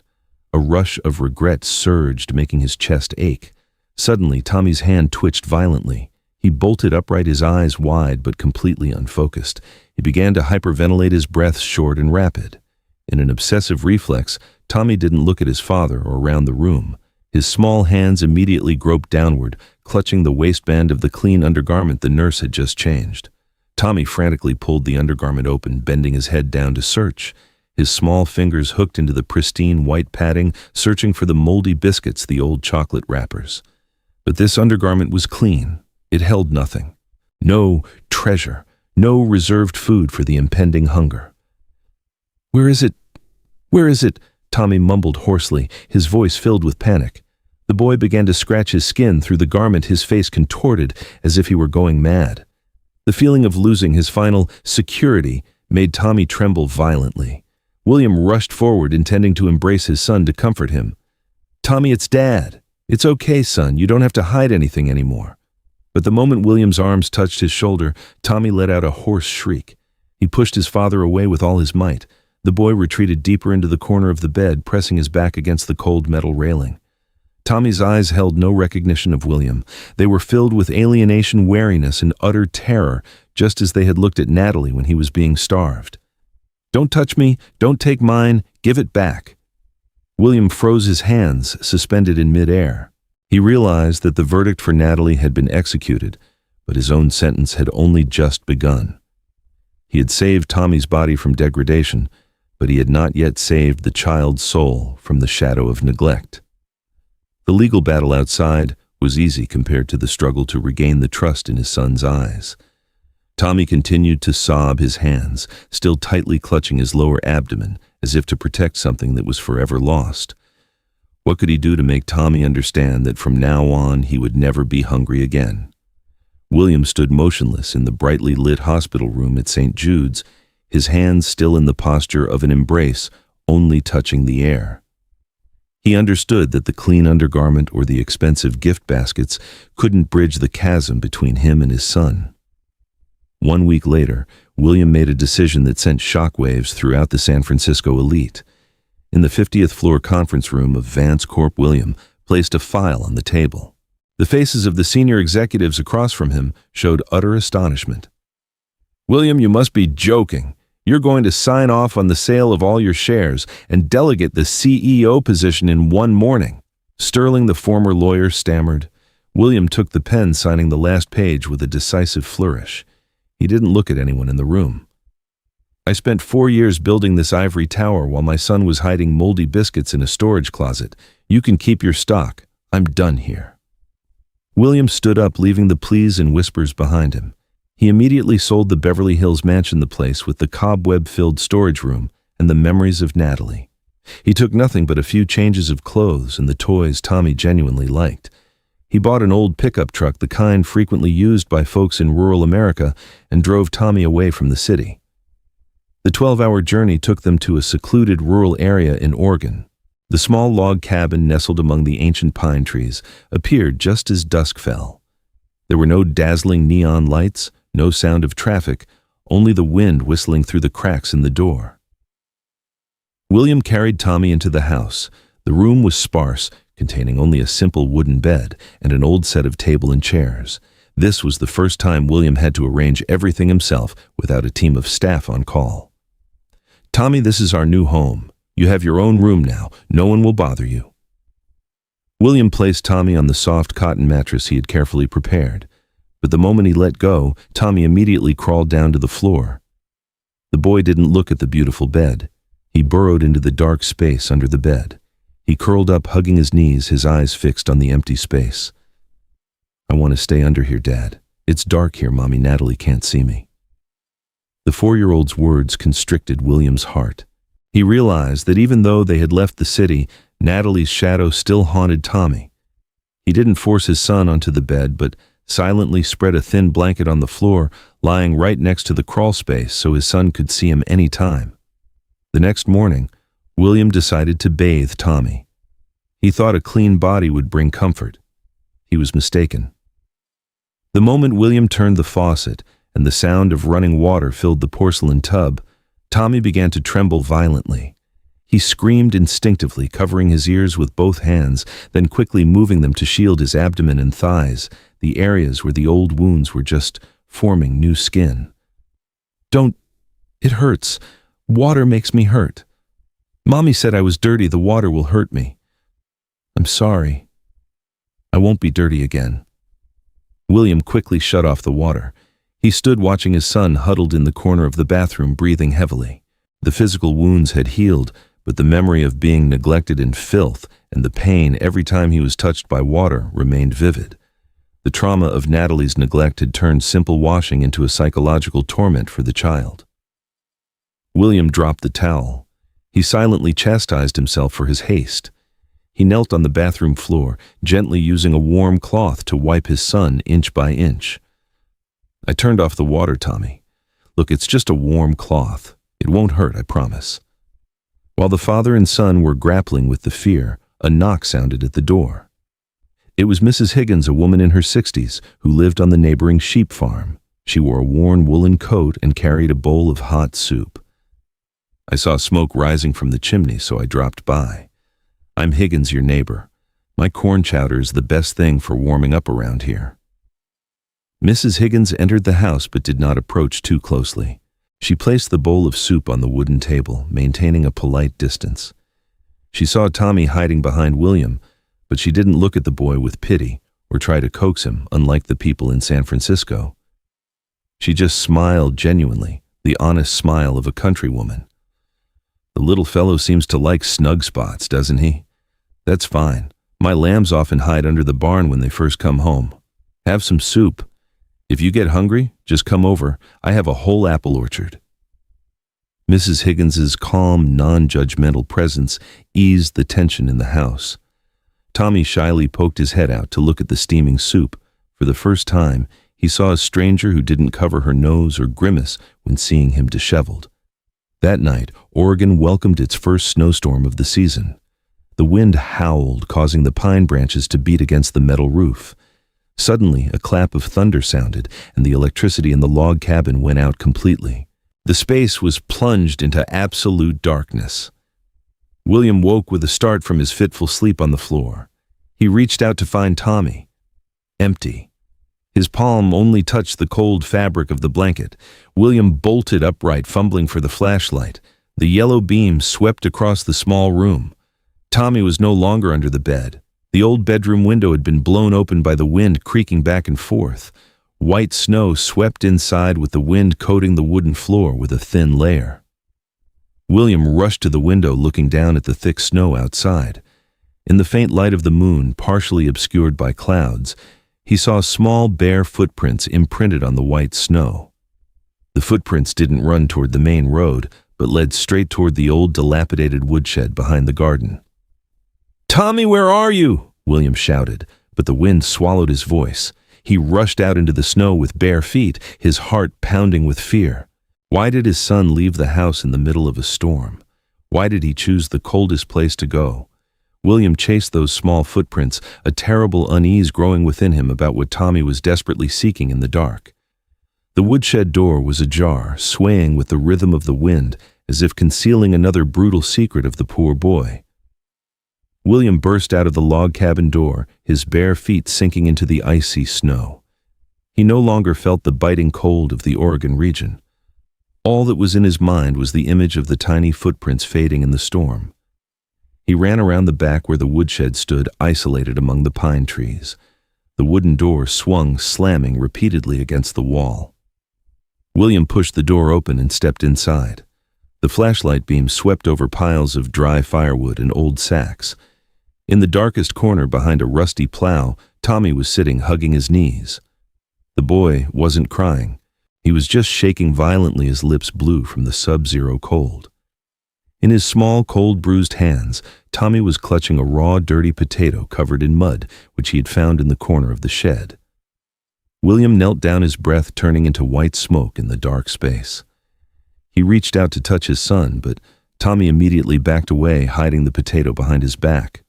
A rush of regret surged, making his chest ache. Suddenly, Tommy's hand twitched violently. He bolted upright, his eyes wide but completely unfocused. He began to hyperventilate, his breath short and rapid. In an obsessive reflex, Tommy didn't look at his father or around the room. His small hands immediately groped downward, clutching the waistband of the clean undergarment the nurse had just changed. Tommy frantically pulled the undergarment open, bending his head down to search. His small fingers hooked into the pristine white padding, searching for the moldy biscuits, the old chocolate wrappers. But this undergarment was clean. It held nothing. No treasure, no reserved food for the impending hunger. "Where is it? Where is it?" Tommy mumbled hoarsely, his voice filled with panic. The boy began to scratch his skin through the garment, his face contorted as if he were going mad. The feeling of losing his final security made Tommy tremble violently. William rushed forward, intending to embrace his son to comfort him. "Tommy, it's Dad. It's okay, son. You don't have to hide anything anymore." But the moment William's arms touched his shoulder, Tommy let out a hoarse shriek. He pushed his father away with all his might. The boy retreated deeper into the corner of the bed, pressing his back against the cold metal railing. Tommy's eyes held no recognition of William. They were filled with alienation, wariness, and utter terror, just as they had looked at Natalie when he was being starved. "Don't touch me. Don't take mine. Give it back." William froze, his hands suspended in midair. He realized that the verdict for Natalie had been executed, but his own sentence had only just begun. He had saved Tommy's body from degradation, but he had not yet saved the child's soul from the shadow of neglect. The legal battle outside was easy compared to the struggle to regain the trust in his son's eyes. Tommy continued to sob, his hands still tightly clutching his lower abdomen, as if to protect something that was forever lost. What could he do to make Tommy understand that from now on he would never be hungry again? William stood motionless in the brightly lit hospital room at St. Jude's, his hands still in the posture of an embrace, only touching the air. He understood that the clean undergarment or the expensive gift baskets couldn't bridge the chasm between him and his son. 1 week later, William made a decision that sent shockwaves throughout the San Francisco elite. In the 50th floor conference room of Vance Corp, William placed a file on the table. The faces of the senior executives across from him showed utter astonishment. "William, you must be joking. You're going to sign off on the sale of all your shares and delegate the CEO position in one morning." Sterling, the former lawyer, stammered. William took the pen, signing the last page with a decisive flourish. He didn't look at anyone in the room. "I spent 4 years building this ivory tower while my son was hiding moldy biscuits in a storage closet. You can keep your stock. I'm done here." William stood up, leaving the pleas and whispers behind him. He immediately sold the Beverly Hills mansion, the place with the cobweb-filled storage room and the memories of Natalie. He took nothing but a few changes of clothes and the toys Tommy genuinely liked. He bought an old pickup truck, the kind frequently used by folks in rural America, and drove Tommy away from the city. The 12-hour journey took them to a secluded rural area in Oregon. The small log cabin nestled among the ancient pine trees appeared just as dusk fell. There were no dazzling neon lights, no sound of traffic, only the wind whistling through the cracks in the door. William carried Tommy into the house. The room was sparse, containing only a simple wooden bed and an old set of table and chairs. This was the first time William had to arrange everything himself without a team of staff on call. "Tommy, this is our new home. You have your own room now. No one will bother you." William placed Tommy on the soft cotton mattress he had carefully prepared. But the moment he let go, Tommy immediately crawled down to the floor. The boy didn't look at the beautiful bed. He burrowed into the dark space under the bed. He curled up, hugging his knees, his eyes fixed on the empty space. "I want to stay under here, Dad. It's dark here, Mommy. Natalie can't see me." The 4-year-old's words constricted William's heart. He realized that even though they had left the city, Natalie's shadow still haunted Tommy. He didn't force his son onto the bed, but silently spread a thin blanket on the floor, lying right next to the crawl space so his son could see him any time. The next morning, William decided to bathe Tommy. He thought a clean body would bring comfort. He was mistaken. The moment William turned the faucet and the sound of running water filled the porcelain tub, Tommy began to tremble violently. He screamed instinctively, covering his ears with both hands, then quickly moving them to shield his abdomen and thighs, the areas where the old wounds were just forming new skin. "Don't. It hurts. Water makes me hurt. Mommy said I was dirty. The water will hurt me. I'm sorry. I won't be dirty again." William quickly shut off the water. He stood watching his son huddled in the corner of the bathroom, breathing heavily. The physical wounds had healed, but the memory of being neglected in filth and the pain every time he was touched by water remained vivid. The trauma of Natalie's neglect had turned simple washing into a psychological torment for the child. William dropped the towel. He silently chastised himself for his haste. He knelt on the bathroom floor, gently using a warm cloth to wipe his son inch by inch. "I turned off the water, Tommy. Look, it's just a warm cloth. It won't hurt, I promise." While the father and son were grappling with the fear, a knock sounded at the door. It was Mrs. Higgins, a woman in her 60s, who lived on the neighboring sheep farm. She wore a worn woolen coat and carried a bowl of hot soup. "I saw smoke rising from the chimney, so I dropped by. I'm Higgins, your neighbor. My corn chowder is the best thing for warming up around here." Mrs. Higgins entered the house but did not approach too closely. She placed the bowl of soup on the wooden table, maintaining a polite distance. She saw Tommy hiding behind William, but she didn't look at the boy with pity or try to coax him, unlike the people in San Francisco. She just smiled genuinely, the honest smile of a country woman. "The little fellow seems to like snug spots, doesn't he? That's fine. My lambs often hide under the barn when they first come home. Have some soup. If you get hungry, just come over. I have a whole apple orchard." Mrs. Higgins's calm, non-judgmental presence eased the tension in the house. Tommy shyly poked his head out to look at the steaming soup. For the first time, he saw a stranger who didn't cover her nose or grimace when seeing him disheveled. That night, Oregon welcomed its first snowstorm of the season. The wind howled, causing the pine branches to beat against the metal roof. Suddenly, a clap of thunder sounded, and the electricity in the log cabin went out completely. The space was plunged into absolute darkness. William woke with a start from his fitful sleep on the floor. He reached out to find Tommy. Empty. His palm only touched the cold fabric of the blanket. William bolted upright, fumbling for the flashlight. The yellow beam swept across the small room. Tommy was no longer under the bed. The old bedroom window had been blown open by the wind, creaking back and forth. White snow swept inside, with the wind coating the wooden floor with a thin layer. William rushed to the window, looking down at the thick snow outside. In the faint light of the moon, partially obscured by clouds, he saw small, bare footprints imprinted on the white snow. The footprints didn't run toward the main road, but led straight toward the old, dilapidated woodshed behind the garden. "Tommy, where are you?" William shouted, but the wind swallowed his voice. He rushed out into the snow with bare feet, his heart pounding with fear. Why did his son leave the house in the middle of a storm? Why did he choose the coldest place to go? William chased those small footprints, a terrible unease growing within him about what Tommy was desperately seeking in the dark. The woodshed door was ajar, swaying with the rhythm of the wind, as if concealing another brutal secret of the poor boy. William burst out of the log cabin door, his bare feet sinking into the icy snow. He no longer felt the biting cold of the Oregon region. All that was in his mind was the image of the tiny footprints fading in the storm. He ran around the back where the woodshed stood, isolated among the pine trees. The wooden door swung, slamming repeatedly against the wall. William pushed the door open and stepped inside. The flashlight beam swept over piles of dry firewood and old sacks. In the darkest corner behind a rusty plow, Tommy was sitting, hugging his knees. The boy wasn't crying. He was just shaking violently, his lips blue from the sub-zero cold. In his small, cold, bruised hands, Tommy was clutching a raw, dirty potato covered in mud, which he had found in the corner of the shed. William knelt down, his breath turning into white smoke in the dark space. He reached out to touch his son, but Tommy immediately backed away, hiding the potato behind his back.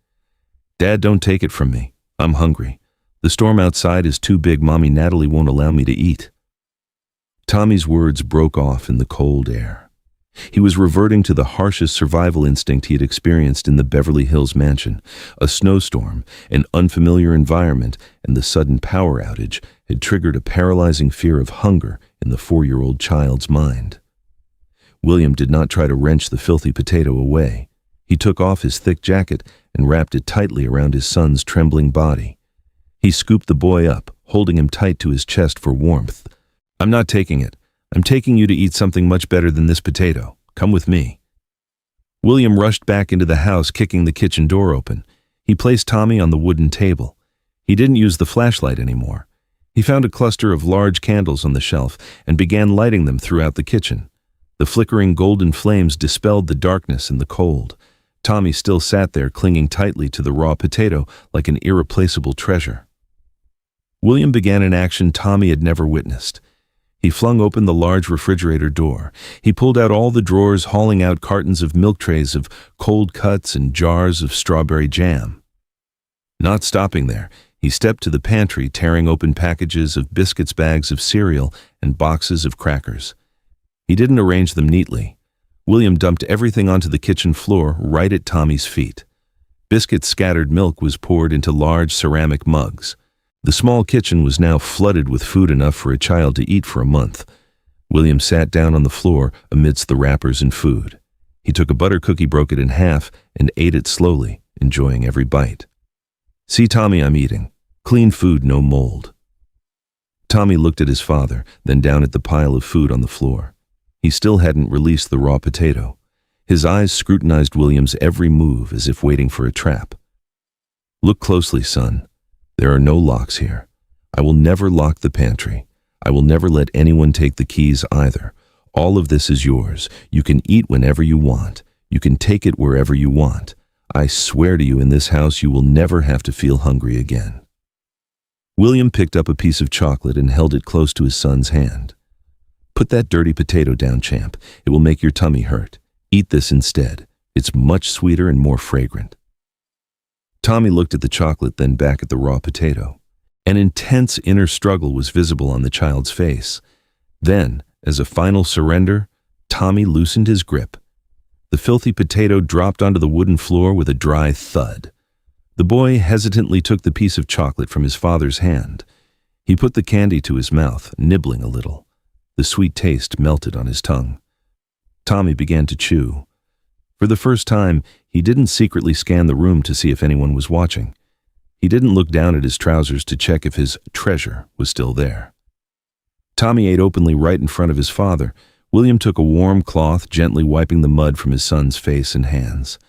"Dad, don't take it from me. I'm hungry. The storm outside is too big. Mommy Natalie won't allow me to eat." Tommy's words broke off in the cold air. He was reverting to the harshest survival instinct he had experienced in the Beverly Hills mansion. A snowstorm, an unfamiliar environment, and the sudden power outage had triggered a paralyzing fear of hunger in the 4-year-old child's mind. William did not try to wrench the filthy potato away. He took off his thick jacket and wrapped it tightly around his son's trembling body. He scooped the boy up, holding him tight to his chest for warmth. "I'm not taking it. I'm taking you to eat something much better than this potato. Come with me." William rushed back into the house, kicking the kitchen door open. He placed Tommy on the wooden table. He didn't use the flashlight anymore. He found a cluster of large candles on the shelf and began lighting them throughout the kitchen. The flickering golden flames dispelled the darkness and the cold. Tommy still sat there, clinging tightly to the raw potato like an irreplaceable treasure. William began an action Tommy had never witnessed. He flung open the large refrigerator door. He pulled out all the drawers, hauling out cartons of milk trays of cold cuts and jars of strawberry jam. Not stopping there, he stepped to the pantry, tearing open packages of biscuits, bags of cereal, and boxes of crackers. He didn't arrange them neatly. William dumped everything onto the kitchen floor right at Tommy's feet. Biscuits scattered, milk was poured into large ceramic mugs. The small kitchen was now flooded with food enough for a child to eat for a month. William sat down on the floor amidst the wrappers and food. He took a butter cookie, broke it in half, and ate it slowly, enjoying every bite. "See, Tommy, I'm eating. Clean food, no mold." Tommy looked at his father, then down at the pile of food on the floor. He still hadn't released the raw potato. His eyes scrutinized William's every move as if waiting for a trap. "Look closely, son. There are no locks here. I will never lock the pantry. I will never let anyone take the keys either. All of this is yours. You can eat whenever you want. You can take it wherever you want. I swear to you, in this house you will never have to feel hungry again." William picked up a piece of chocolate and held it close to his son's hand. "Put that dirty potato down, champ. It will make your tummy hurt. Eat this instead. It's much sweeter and more fragrant." Tommy looked at the chocolate, then back at the raw potato. An intense inner struggle was visible on the child's face. Then, as a final surrender, Tommy loosened his grip. The filthy potato dropped onto the wooden floor with a dry thud. The boy hesitantly took the piece of chocolate from his father's hand. He put the candy to his mouth, nibbling a little. The sweet taste melted on his tongue. Tommy began to chew. For the first time, he didn't secretly scan the room to see if anyone was watching. He didn't look down at his trousers to check if his treasure was still there. Tommy ate openly right in front of his father. William took a warm cloth, gently wiping the mud from his son's face and hands.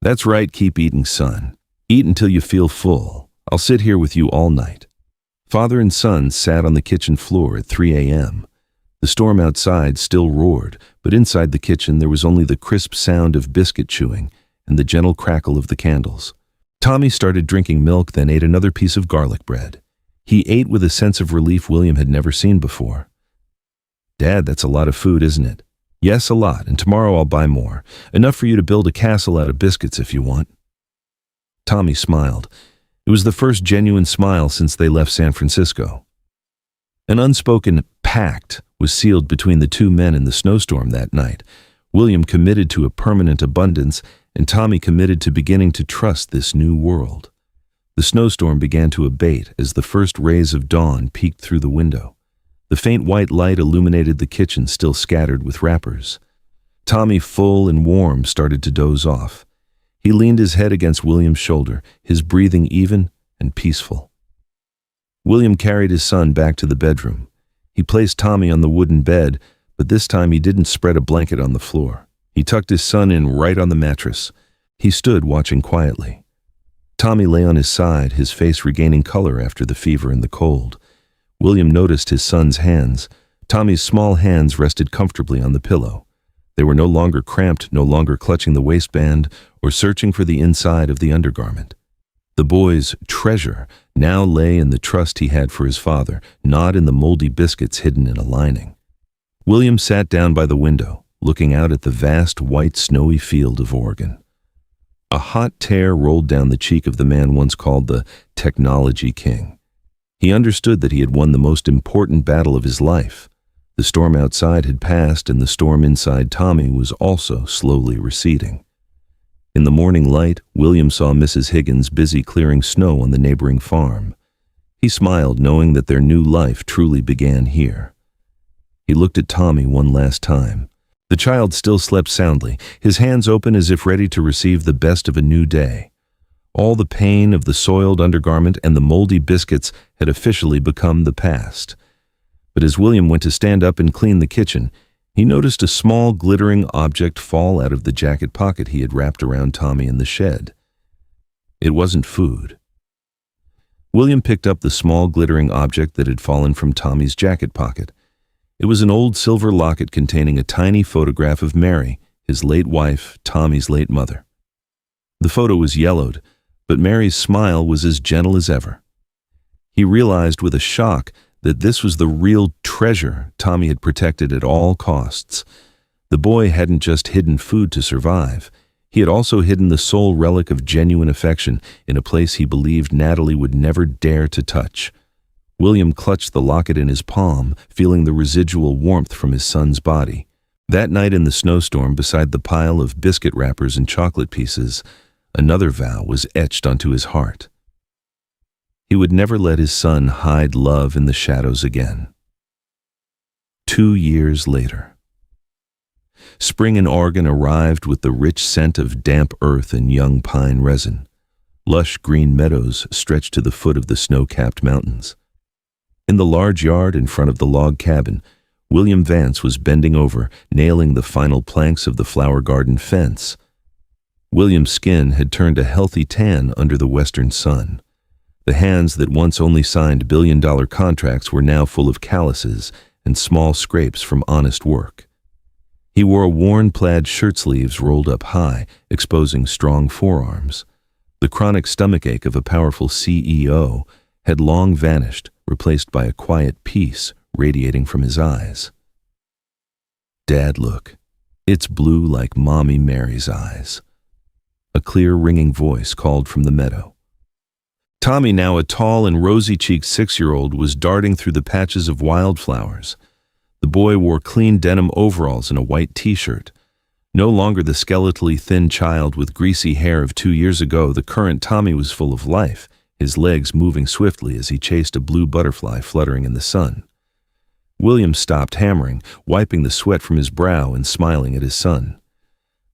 "That's right, keep eating, son. Eat until you feel full. I'll sit here with you all night." Father and son sat on the kitchen floor at 3 a.m. The storm outside still roared, but inside the kitchen there was only the crisp sound of biscuit chewing and the gentle crackle of the candles. Tommy started drinking milk, then ate another piece of garlic bread. He ate with a sense of relief William had never seen before. "Dad, that's a lot of food, isn't it?" "Yes, a lot, and tomorrow I'll buy more. Enough for you to build a castle out of biscuits if you want." Tommy smiled. It was the first genuine smile since they left San Francisco. An unspoken pact was sealed between the two men in the snowstorm that night. William committed to a permanent abundance, and Tommy committed to beginning to trust this new world. The snowstorm began to abate as the first rays of dawn peeked through the window. The faint white light illuminated the kitchen, still scattered with wrappers. Tommy, full and warm, started to doze off. He leaned his head against William's shoulder, his breathing even and peaceful. William carried his son back to the bedroom. He placed Tommy on the wooden bed, but this time he didn't spread a blanket on the floor. He tucked his son in right on the mattress. He stood watching quietly. Tommy lay on his side, his face regaining color after the fever and the cold. William noticed his son's hands, Tommy's small hands rested comfortably on the pillow. They were no longer cramped, no longer clutching the waistband or searching for the inside of the undergarment. The boy's treasure now lay in the trust he had for his father, not in the moldy biscuits hidden in a lining. William sat down by the window, looking out at the vast white snowy field of Oregon. A hot tear rolled down the cheek of the man once called the technology king. He understood that he had won the most important battle of his life. The storm outside had passed, and the storm inside Tommy was also slowly receding. In the morning light, William saw Mrs. Higgins busy clearing snow on the neighboring farm. He smiled, knowing that their new life truly began here. He looked at Tommy one last time. The child still slept soundly, his hands open as if ready to receive the best of a new day. All the pain of the soiled undergarment and the moldy biscuits had officially become the past. But as William went to stand up and clean the kitchen, he noticed a small glittering object fall out of the jacket pocket he had wrapped around Tommy in the shed. It wasn't food. William picked up the small glittering object that had fallen from Tommy's jacket pocket. It was an old silver locket containing a tiny photograph of Mary, his late wife, Tommy's late mother. The photo was yellowed, but Mary's smile was as gentle as ever. He realized with a shock that this was the real treasure Tommy had protected at all costs. The boy hadn't just hidden food to survive. He had also hidden the sole relic of genuine affection in a place he believed Natalie would never dare to touch. William clutched the locket in his palm, feeling the residual warmth from his son's body. That night in the snowstorm, beside the pile of biscuit wrappers and chocolate pieces, another vow was etched onto his heart. He would never let his son hide love in the shadows again. 2 years later. Spring in Oregon arrived with the rich scent of damp earth and young pine resin. Lush green meadows stretched to the foot of the snow-capped mountains. In the large yard in front of the log cabin, William Vance was bending over, nailing the final planks of the flower garden fence. William's skin had turned a healthy tan under the western sun. The hands that once only signed billion-dollar contracts were now full of calluses and small scrapes from honest work. He wore worn plaid shirt sleeves rolled up high, exposing strong forearms. The chronic stomachache of a powerful CEO had long vanished, replaced by a quiet peace radiating from his eyes. "Dad, look. It's blue like Mommy Mary's eyes." A clear, ringing voice called from the meadow. Tommy, now a tall and rosy-cheeked 6-year-old, was darting through the patches of wildflowers. The boy wore clean denim overalls and a white t-shirt. No longer the skeletally thin child with greasy hair of 2 years ago, the current Tommy was full of life, his legs moving swiftly as he chased a blue butterfly fluttering in the sun. William stopped hammering, wiping the sweat from his brow and smiling at his son.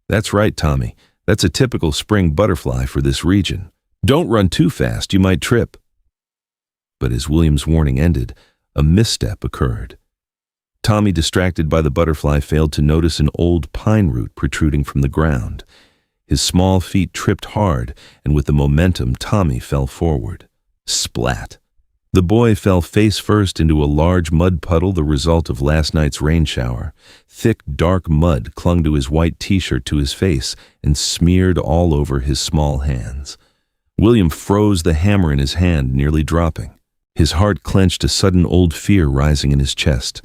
"That's right, Tommy. That's a typical spring butterfly for this region. Don't run too fast, you might trip." But as William's warning ended, a misstep occurred. Tommy, distracted by the butterfly, failed to notice an old pine root protruding from the ground. His small feet tripped hard, and with the momentum, Tommy fell forward. Splat! The boy fell face first into a large mud puddle, the result of last night's rain shower. Thick, dark mud clung to his white t-shirt to his face and smeared all over his small hands. William froze, the hammer in his hand nearly dropping. His heart clenched, a sudden old fear rising in his chest.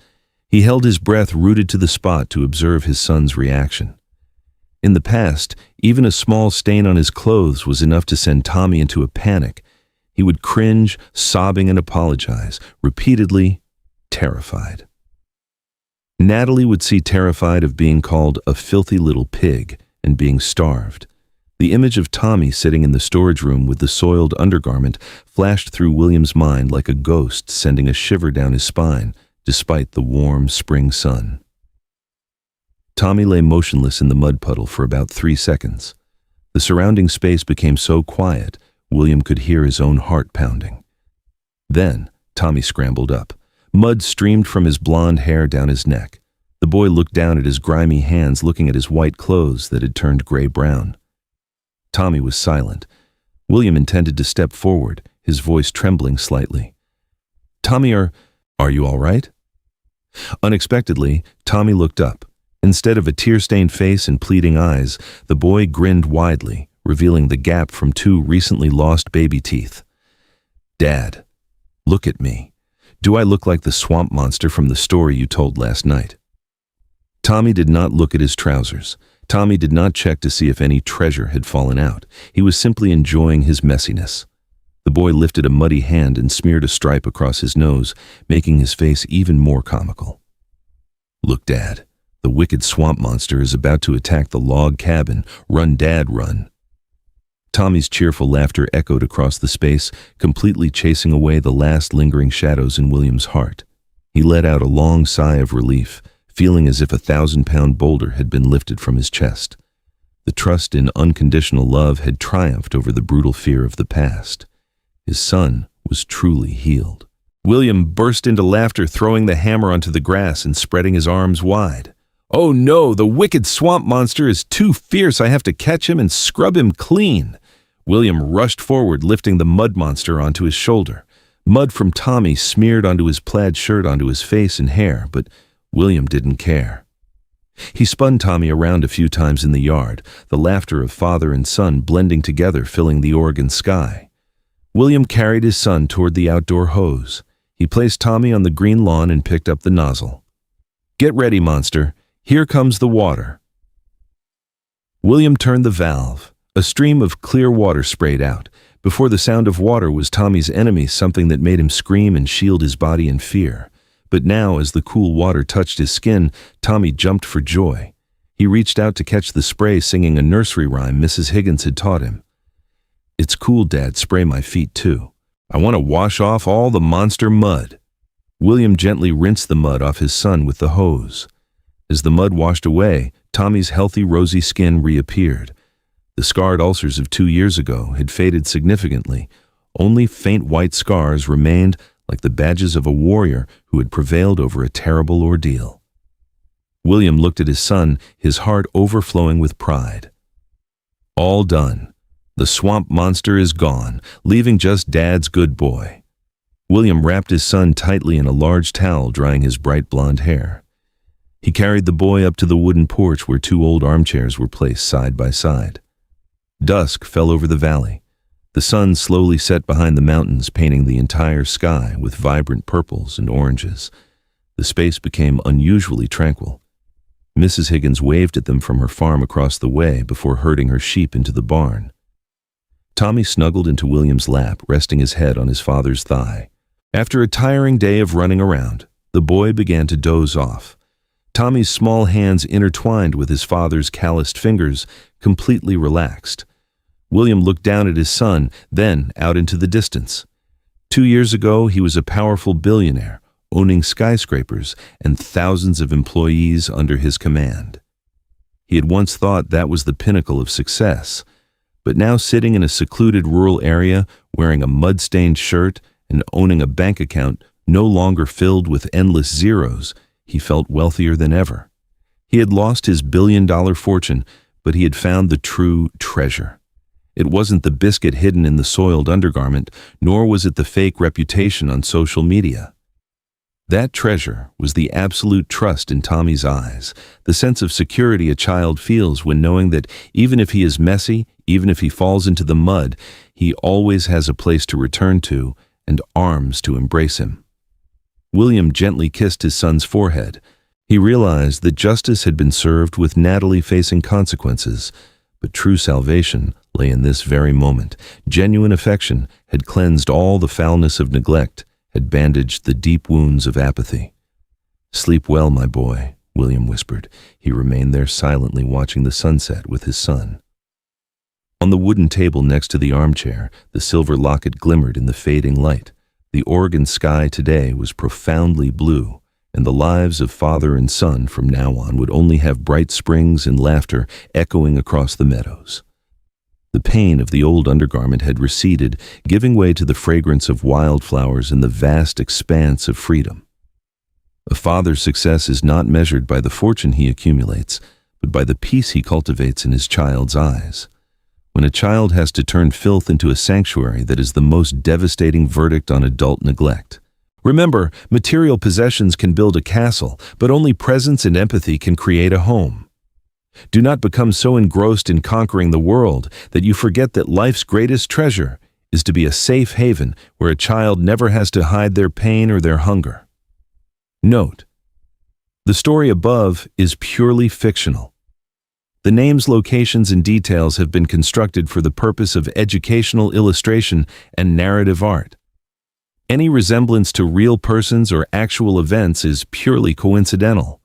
He held his breath, rooted to the spot, to observe his son's reaction. In the past, even a small stain on his clothes was enough to send Tommy into a panic. He would cringe, sobbing, and apologize, repeatedly, terrified. Natalie would see terrified of being called a filthy little pig and being starved. The image of Tommy sitting in the storage room with the soiled undergarment flashed through William's mind like a ghost, sending a shiver down his spine, despite the warm spring sun. Tommy lay motionless in the mud puddle for about 3 seconds. The surrounding space became so quiet, William could hear his own heart pounding. Then, Tommy scrambled up. Mud streamed from his blonde hair down his neck. The boy looked down at his grimy hands, looking at his white clothes that had turned gray-brown. Tommy was silent. William intended to step forward, his voice trembling slightly. "Tommy, are you all right?" Unexpectedly, Tommy looked up. Instead of a tear-stained face and pleading eyes, the boy grinned widely, revealing the gap from two recently lost baby teeth. "Dad, look at me. Do I look like the swamp monster from the story you told last night?" Tommy did not look at his trousers. Tommy did not check to see if any treasure had fallen out. He was simply enjoying his messiness. The boy lifted a muddy hand and smeared a stripe across his nose, making his face even more comical. "Look, Dad, the wicked swamp monster is about to attack the log cabin. Run, Dad, run." Tommy's cheerful laughter echoed across the space, completely chasing away the last lingering shadows in William's heart. He let out a long sigh of relief, feeling as if a 1,000-pound boulder had been lifted from his chest. The trust in unconditional love had triumphed over the brutal fear of the past. His son was truly healed. William burst into laughter, throwing the hammer onto the grass and spreading his arms wide. "Oh no, the wicked swamp monster is too fierce. I have to catch him and scrub him clean." William rushed forward, lifting the mud monster onto his shoulder. Mud from Tommy smeared onto his plaid shirt, onto his face and hair, but William didn't care. He spun Tommy around a few times in the yard, the laughter of father and son blending together, filling the Oregon sky. William carried his son toward the outdoor hose. He placed Tommy on the green lawn and picked up the nozzle. "Get ready, monster. Here comes the water." William turned the valve. A stream of clear water sprayed out. Before the sound of water was Tommy's enemy, something that made him scream and shield his body in fear. But now, as the cool water touched his skin, Tommy jumped for joy. He reached out to catch the spray, singing a nursery rhyme Mrs. Higgins had taught him. "It's cool, Dad, spray my feet too. I want to wash off all the monster mud." William gently rinsed the mud off his son with the hose. As the mud washed away, Tommy's healthy, rosy skin reappeared. The scarred ulcers of 2 years ago had faded significantly. Only faint white scars remained, like the badges of a warrior who had prevailed over a terrible ordeal. William looked at his son, his heart overflowing with pride. All done. The swamp monster is gone, leaving just Dad's good boy. William wrapped his son tightly in a large towel, drying his bright blonde hair. He carried the boy up to the wooden porch where 2 old armchairs were placed side by side. Dusk fell over the valley. The sun slowly set behind the mountains, painting the entire sky with vibrant purples and oranges. The space became unusually tranquil. Mrs. Higgins waved at them from her farm across the way before herding her sheep into the barn. Tommy snuggled into William's lap, resting his head on his father's thigh. After a tiring day of running around, the boy began to doze off. Tommy's small hands intertwined with his father's calloused fingers, completely relaxed. William looked down at his son, then out into the distance. 2 years ago, he was a powerful billionaire, owning skyscrapers and thousands of employees under his command. He had once thought that was the pinnacle of success, but now sitting in a secluded rural area, wearing a mud-stained shirt and owning a bank account no longer filled with endless zeros, he felt wealthier than ever. He had lost his billion-dollar fortune, but he had found the true treasure. It wasn't the biscuit hidden in the soiled undergarment, nor was it the fake reputation on social media. That treasure was the absolute trust in Tommy's eyes, the sense of security a child feels when knowing that even if he is messy, even if he falls into the mud, he always has a place to return to and arms to embrace him. William gently kissed his son's forehead. He realized that justice had been served with Natalie facing consequences, but true salvation lay in this very moment. Genuine affection had cleansed all the foulness of neglect, had bandaged the deep wounds of apathy. "Sleep well, my boy," William whispered. He remained there silently watching the sunset with his son. On the wooden table next to the armchair, the silver locket glimmered in the fading light. The Oregon sky today was profoundly blue, and the lives of father and son from now on would only have bright springs and laughter echoing across the meadows. The pain of the old undergarment had receded, giving way to the fragrance of wildflowers and the vast expanse of freedom. A father's success is not measured by the fortune he accumulates, but by the peace he cultivates in his child's eyes. When a child has to turn filth into a sanctuary, that is the most devastating verdict on adult neglect. Remember, material possessions can build a castle, but only presence and empathy can create a home. Do not become so engrossed in conquering the world that you forget that life's greatest treasure is to be a safe haven where a child never has to hide their pain or their hunger. Note: the story above is purely fictional. The names, locations, and details have been constructed for the purpose of educational illustration and narrative art. Any resemblance to real persons or actual events is purely coincidental.